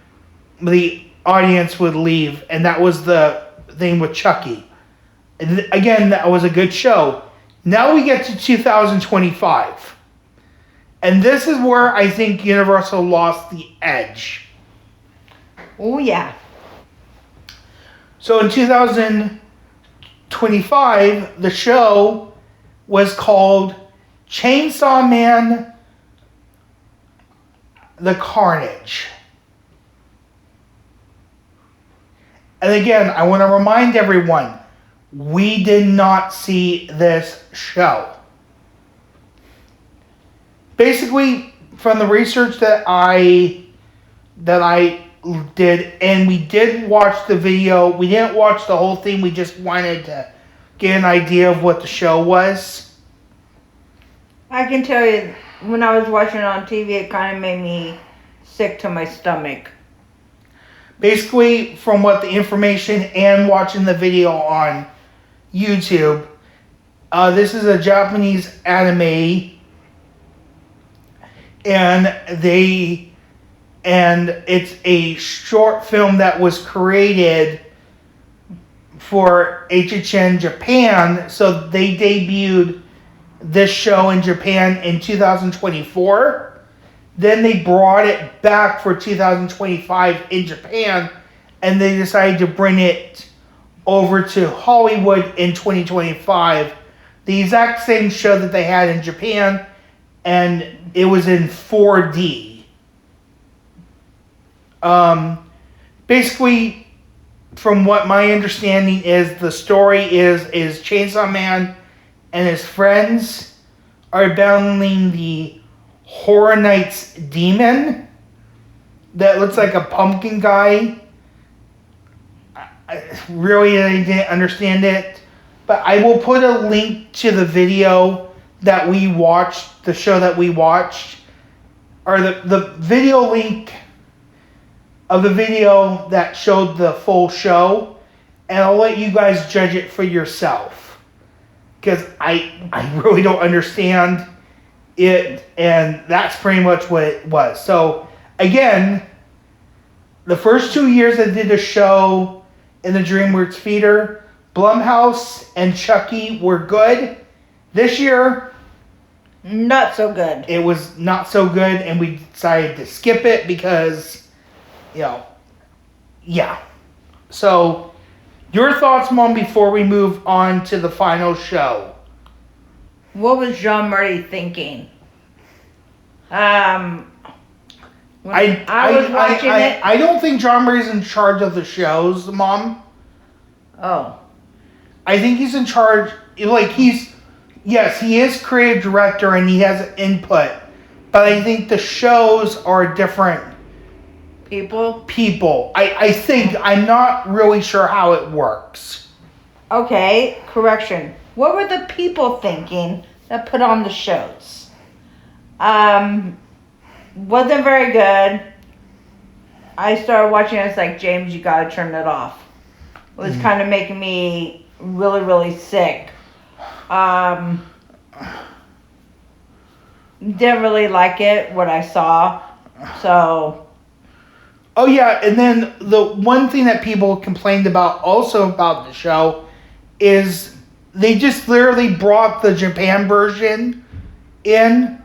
A: the audience would leave, and that was the thing with Chucky. And again, that was a good show. Now we get to 2025. And this is where I think Universal lost the edge.
B: Oh, yeah.
A: So in 2025, the show was called Chainsaw Man: The Carnage. And again, I want to remind everyone, we did not see this show. Basically, from the research that I did, and we did watch the video. We didn't watch the whole thing. We just wanted to get an idea of what the show was.
B: I can tell you, when I was watching it on TV, it kind of made me sick to my stomach.
A: Basically, from what the information and watching the video on YouTube, this is a Japanese anime, and it's a short film that was created for HHN Japan. So they debuted this show in Japan in 2024. Then they brought it back for 2025 in Japan, and they decided to bring it over to Hollywood in 2025. The exact same show that they had in Japan, and it was in 4D. Basically, from what my understanding is, the story is Chainsaw Man and his friends are battling the Horror Nights demon that looks like a pumpkin guy. I didn't understand it, but I will put a link to the video that we watched, the show that we watched, or the video link of the video that showed the full show, and I'll let you guys judge it for yourself, because I really don't understand it, and that's pretty much what it was. So again, the first 2 years I did a show in the DreamWorks feeder, Blumhouse and Chucky were good. This year,
B: not so good.
A: It was not so good, and we decided to skip it because, yeah. So, your thoughts, Mom, before we move on to the final show?
B: What was Jean Marie thinking? When I was watching it.
A: I don't think John Marie's in charge of the shows, Mom.
B: Oh.
A: I think he's in charge, yes, he is creative director and he has input, but I think the shows are different people. I think, I'm not really sure how it works.
B: Okay, correction. What were the people thinking that put on the shows? Wasn't very good. I started watching it, it's like, James, you gotta turn it off. It was kind of making me really, really sick. Didn't really like it, what I saw. So.
A: Oh yeah, and then the one thing that people complained about also about the show is they just literally brought the Japan version in,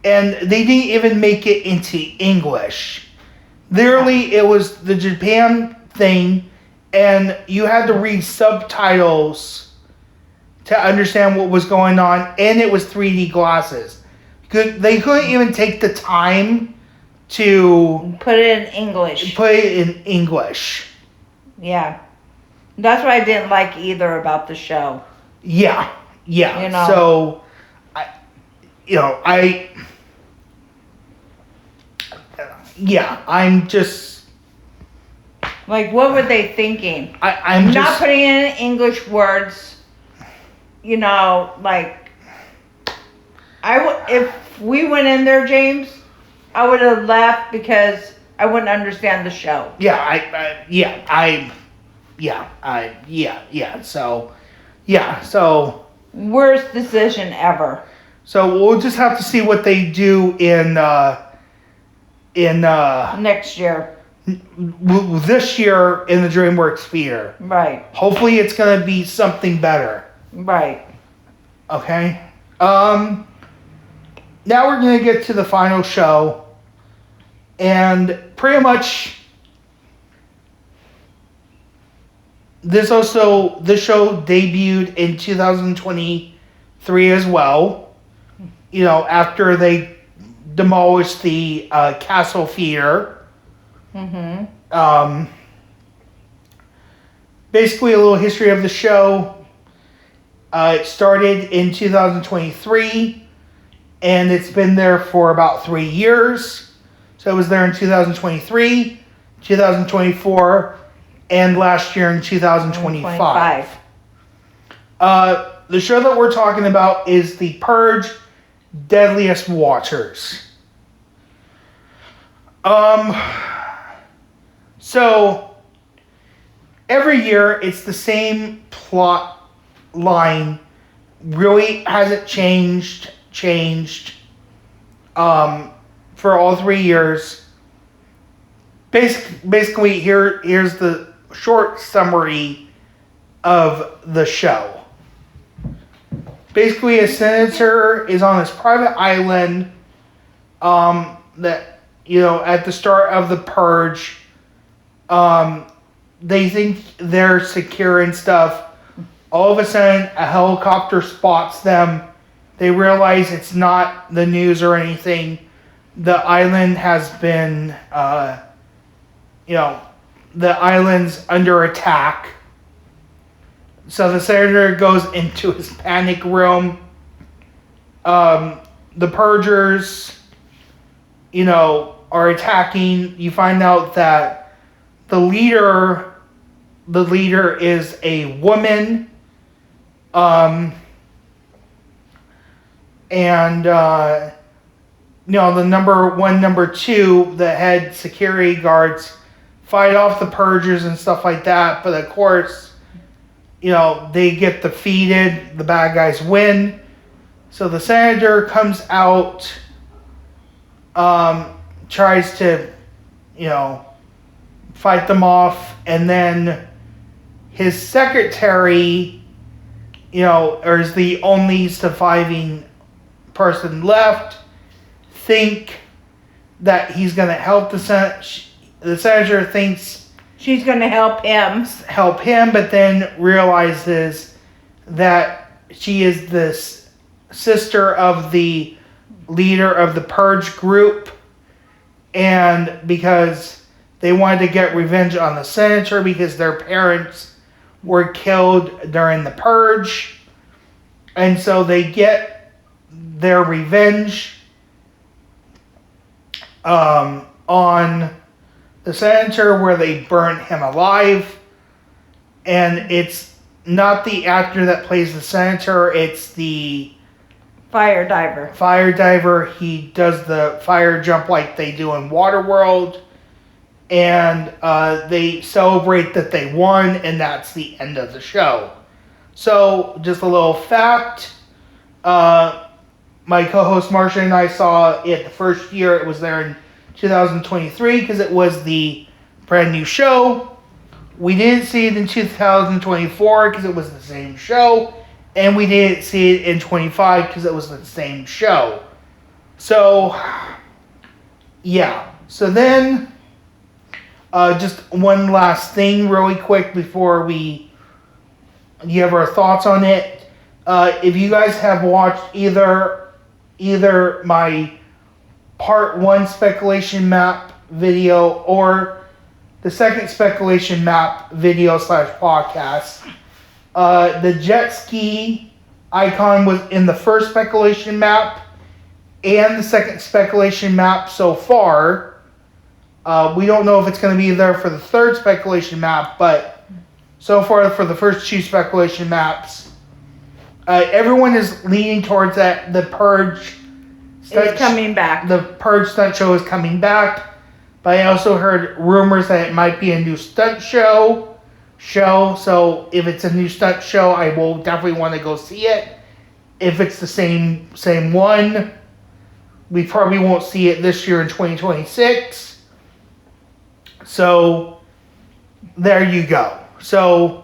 A: and they didn't even make it into English. Literally, it was the Japan thing, and you had to read subtitles to understand what was going on, and it was 3D glasses. They couldn't even take the time to
B: put it in English. Yeah. That's what I didn't like either about the show.
A: Yeah. So, I'm just...
B: Like, what were they thinking?
A: I'm
B: not
A: just...
B: putting in English words, if we went in there, James, I would have left because I wouldn't understand the show. So,
A: So...
B: Worst decision ever.
A: So we'll just have to see what they do in
B: next year.
A: This year in the DreamWorks Theater.
B: Right.
A: Hopefully it's going to be something better.
B: Right.
A: Okay. Now we're going to get to the final show. And pretty much this show debuted in 2023 as well. You know, after they demolished the Castle Theater.
B: Mm-hmm.
A: Basically, a little history of the show. It started in 2023, and it's been there for about 3 years. So it was there in 2023, 2024, and last year in 2025. The show that we're talking about is The Purge: Deadliest Watchers. So, every year, it's the same plot line. Really hasn't changed for all 3 years. Basically, here's the short summary of the show. Basically, a senator is on his private island that, you know, at the start of the Purge, they think they're secure and stuff. All of a sudden, a helicopter spots them. They realize it's not the news or anything. The island has been, the island's under attack. So the senator goes into his panic room. The Purgers, are attacking. You find out that the leader is a woman. The number one, number two, the head security guards fight off the Purgers and stuff like that. But of course, they get defeated. The bad guys win. So the senator comes out, tries to, fight them off. And then his secretary, is the only surviving person left, think that he's going to help the senator. The senator thinks
B: she's going to help him,
A: but then realizes that she is the sister of the leader of the Purge group, and because they wanted to get revenge on the senator because their parents were killed during the Purge, and so they get their revenge on the senator, where they burn him alive. And it's not the actor that plays the senator, it's the
B: fire diver.
A: He does the fire jump like they do in Waterworld. And they celebrate that they won, and that's the end of the show. So, just a little fact. My co-host Marsha and I saw it the first year. It was there in 2023 because it was the brand new show. We didn't see it in 2024 because it was the same show. And we didn't see it in 25 because it was the same show. So, yeah. So then, just one last thing really quick before we give our thoughts on it. If you guys have watched either my part 1 speculation map video or the second speculation map video / podcast, the jet ski icon was in the first speculation map and the second speculation map so far. We don't know if it's going to be there for the third speculation map, but so far for the first 2 speculation maps, everyone is leaning towards that the Purge
B: is coming back.
A: The Purge stunt show is coming back, but I also heard rumors that it might be a new stunt show. So if it's a new stunt show, I will definitely want to go see it. if it's the same one. We probably won't see it this year in 2026. So there you go. So,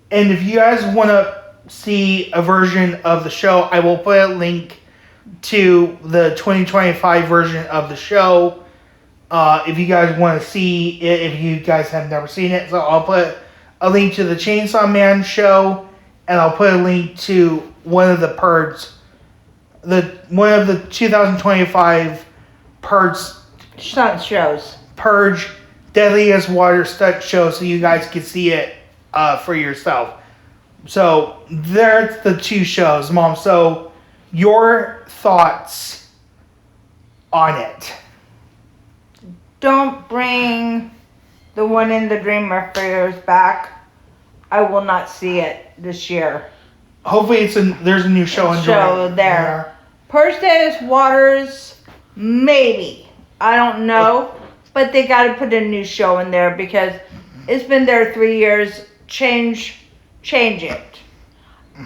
A: and if you guys want to see a version of the show, I will put a link to the 2025 version of the show. If you guys want to see it, if you guys have never seen it. So I'll put a link to the Chainsaw Man show, and I'll put a link to one of the Purge, one of the 2025 Purge
B: stunt shows.
A: Purge Deadly as Water stunt show, so you guys can see it for yourself. So there's the two shows, Mom. So your thoughts on it?
B: Don't bring the one in the Dreamer figures back. I will not see it this year.
A: Hopefully there's a new show in
B: there. Purge Deadly Waters, maybe. I don't know. But they got to put a new show in there because it's been there 3 years. Change it.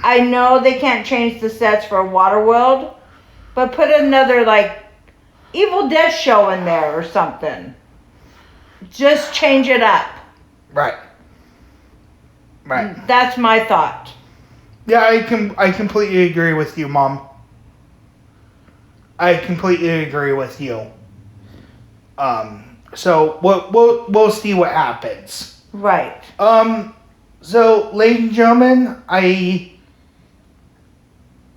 B: I know they can't change the sets for Waterworld, but put another Evil Dead show in there or something. Just change it up.
A: Right.
B: That's my thought.
A: Yeah, I completely agree with you, Mom. I completely agree with you. So we'll see what happens.
B: Right.
A: So, ladies and gentlemen, I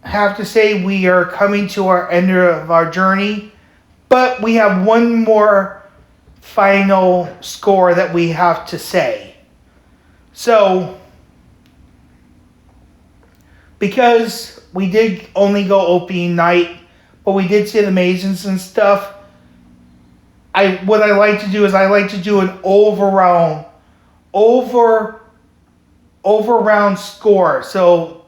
A: have to say we are coming to our end of our journey, but we have one more final score that we have to say. So, because we did only go opening night, but we did see the Masons and stuff, what I like to do is I like to do an over round score. So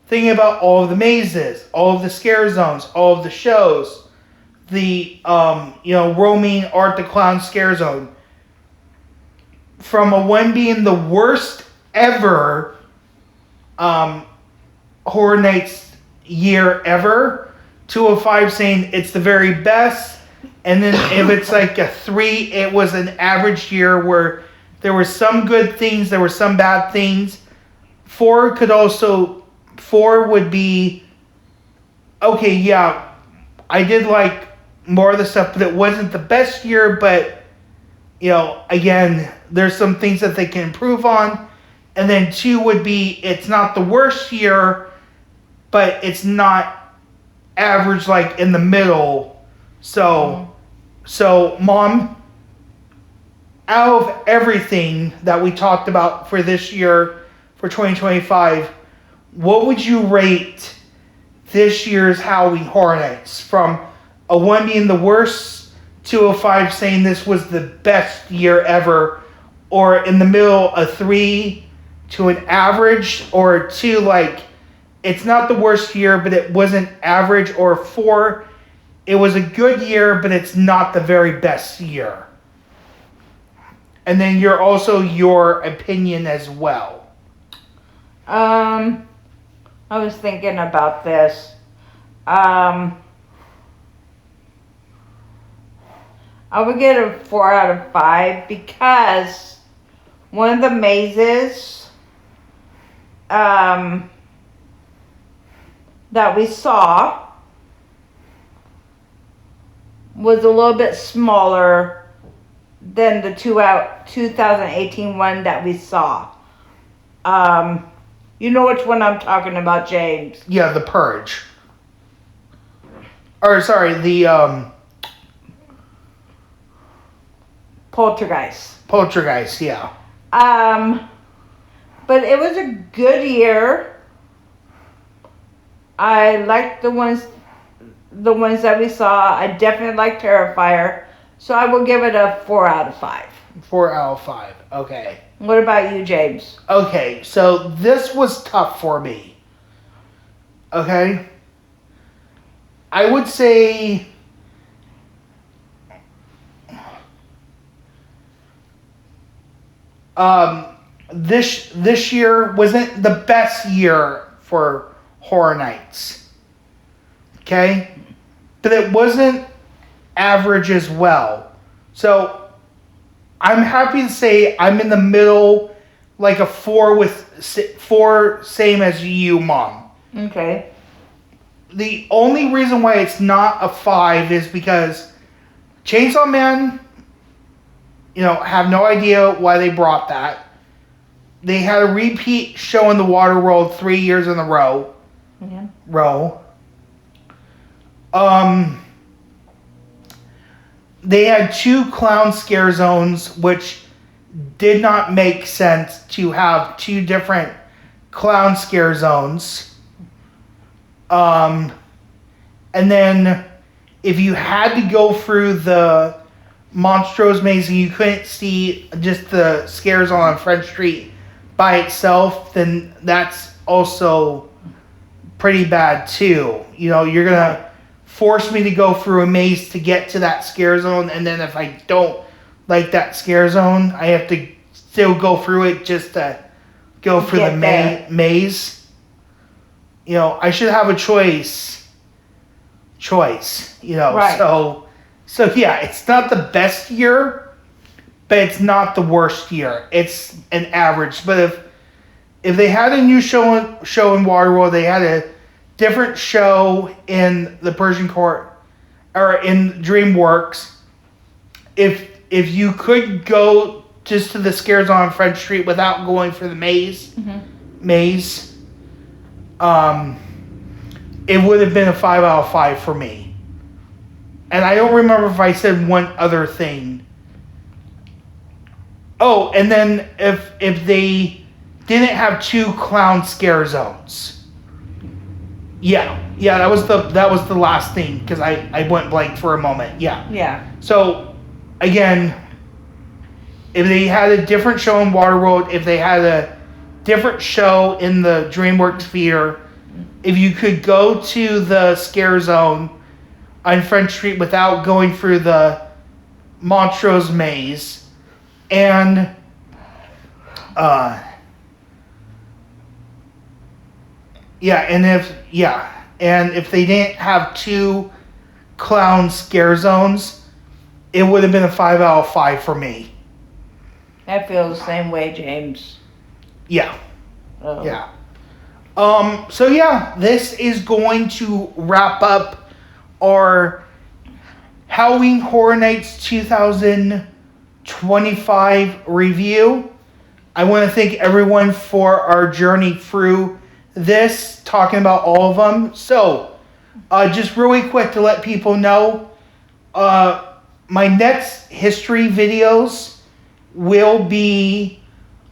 A: thinking about all of the mazes, all of the scare zones, all of the shows, the roaming Art the Clown scare zone. From a 1 being the worst ever Horror Nights year ever to a 5 saying it's the very best. And then if it's like a 3, it was an average year where there were some good things, there were some bad things. 4 would be, okay, yeah, I did like more of the stuff, but it wasn't the best year, but, again, there's some things that they can improve on. And then 2 would be, it's not the worst year, but it's not average, like in the middle. So, Mom, out of everything that we talked about for this year, for 2025, what would you rate this year's Halloween Horror Nights? From a 1 being the worst to a 5 saying this was the best year ever, or in the middle, a 3 to an average, or 2 it's not the worst year, but it wasn't average, or 4, it was a good year, but it's not the very best year. And then your opinion as well.
B: I was thinking about this. I would get a 4 out of 5 because one of the mazes that we saw was a little bit smaller than the 2018 one that we saw. You know which one I'm talking about, James?
A: Yeah, the Purge. Or sorry, the
B: Poltergeist.
A: Poltergeist, yeah.
B: But it was a good year. I liked the ones that we saw. I definitely like Terrifier. So I will give it a 4 out of 5.
A: 4 out of 5. Okay.
B: What about you, James?
A: Okay, so this was tough for me. Okay? I would say this year wasn't the best year for Horror Nights. Okay? But it wasn't average as well. So I'm happy to say I'm in the middle, like a 4 same as you, Mom.
B: Okay.
A: The only reason why it's not a 5 is because Chainsaw Man, have no idea why they brought that. They had a repeat show in the Waterworld 3 years in a row.
B: Yeah.
A: They had 2 clown scare zones, which did not make sense to have 2 different clown scare zones. And then if you had to go through the Montrose Maze and you couldn't see just the scare zone on French Street by itself, then that's also pretty bad too. You're gonna force me to go through a maze to get to that scare zone, and then if I don't like that scare zone, I have to still go through it just to go through the maze. I should have a choice.
B: Right.
A: So yeah, it's not the best year, but it's not the worst year. It's an average. But if they had a new show in Waterworld, they had a different show in the Persian Court or in DreamWorks. If you could go just to the scares on French Street without going for the maze, it would have been a 5 out of 5 for me. And I don't remember if I said one other thing. Oh, and then if they didn't have 2 clown scare zones. Yeah, that was the last thing, because I went blank for a moment. Yeah. So, again, if they had a different show in Waterworld, if they had a different show in the DreamWorks theater, if you could go to the scare zone on French Street without going through the Montrose Maze, and if they didn't have 2 clown scare zones, it would have been a 5 out of 5 for me.
B: I feel the same way, James.
A: Yeah.
B: Oh.
A: Yeah. So yeah, this is going to wrap up our Halloween Horror Nights 2025 review. I want to thank everyone for our journey through this, talking about all of them. So, just really quick to let people know, my next history videos will be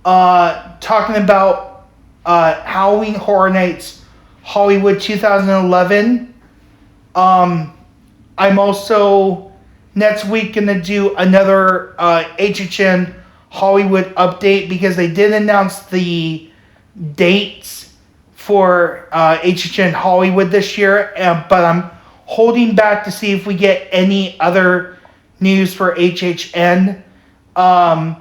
A: talking about Halloween Horror Nights Hollywood 2011. I'm also next week going to do another HHN Hollywood update, because they did announce the dates for HHN Hollywood this year, but I'm holding back to see if we get any other news for HHN. But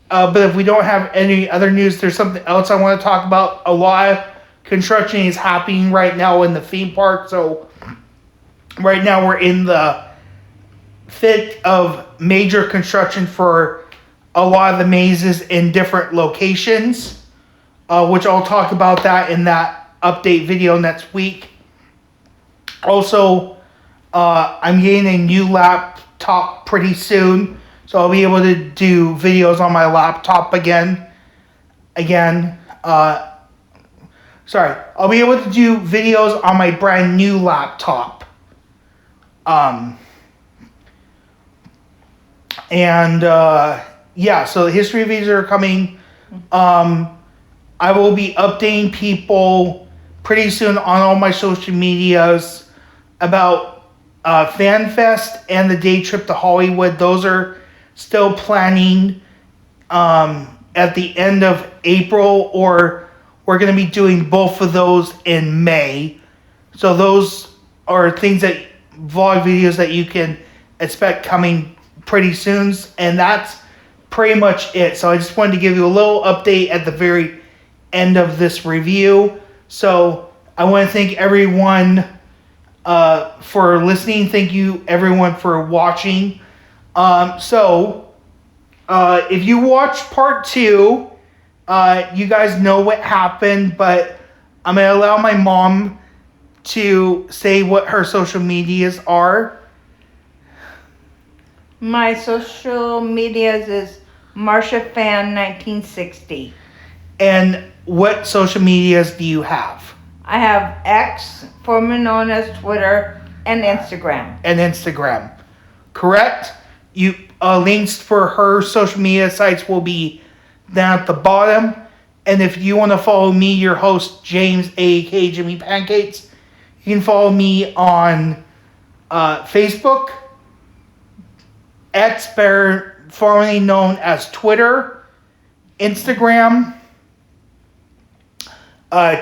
A: if we don't have any other news, there's something else I want to talk about. A lot of construction is happening right now in the theme park. So right now we're in the thick of major construction for a lot of the mazes in different locations, which I'll talk about that in that update video next week. Also, I'm getting a new laptop pretty soon, so I'll be able to do videos on my laptop again. I'll be able to do videos on my brand new laptop. So the history videos are coming. I will be updating people pretty soon on all my social medias about FanFest and the day trip to Hollywood. Those are still planning at the end of April, or we're going to be doing both of those in May. So those are things that vlog videos that you can expect coming pretty soon, and that's pretty much it. So I just wanted to give you a little update at the very end of this review. So I want to thank everyone for listening. Thank you everyone for watching. If you watch part 2, you guys know what happened, but I'm going to allow my mom to say what her social medias are.
B: My social medias is Marsha Fan 1960.
A: And what social medias do you have?
B: I have X, formerly known as Twitter, and Instagram.
A: Correct? You links for her social media sites will be down at the bottom. And if you want to follow me, your host, James, aka Jimmy Pancakes, you can follow me on Facebook, X, better formerly known as Twitter, Instagram,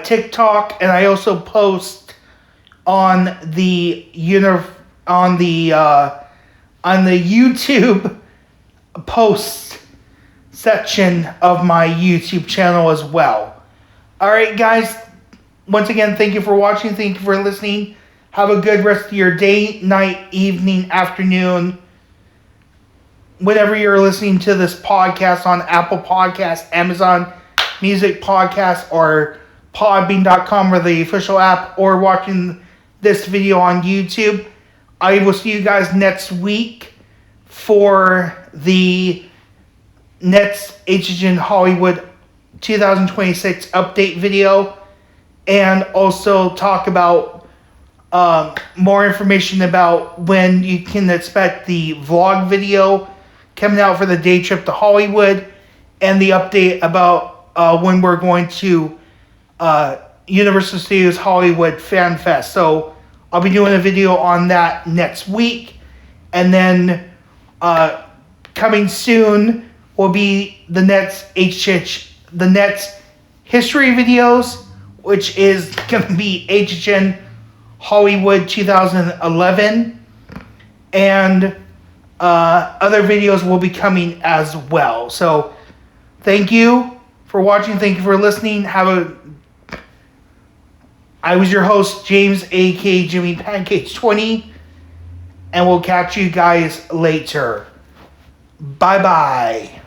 A: TikTok, and I also post on the YouTube posts section of my YouTube channel as well. All right, guys. Once again, thank you for watching. Thank you for listening. Have a good rest of your day, night, evening, afternoon. Whenever you're listening to this podcast on Apple Podcasts, Amazon Music Podcast, or Podbean.com, or the official app, or watching this video on YouTube. I will see you guys next week for the next HHN Hollywood 2026 update video, and also talk about more information about when you can expect the vlog video coming out for the day trip to Hollywood, and the update about when we're going to Universal Studios Hollywood Fan Fest. So I'll be doing a video on that next week, and then coming soon will be the next history videos, which is going to be HHN Hollywood 2011, and other videos will be coming as well. So thank you for watching. Thank you for listening. I was your host, James, aka Jimmy Pancakes 20, and we'll catch you guys later. Bye-bye.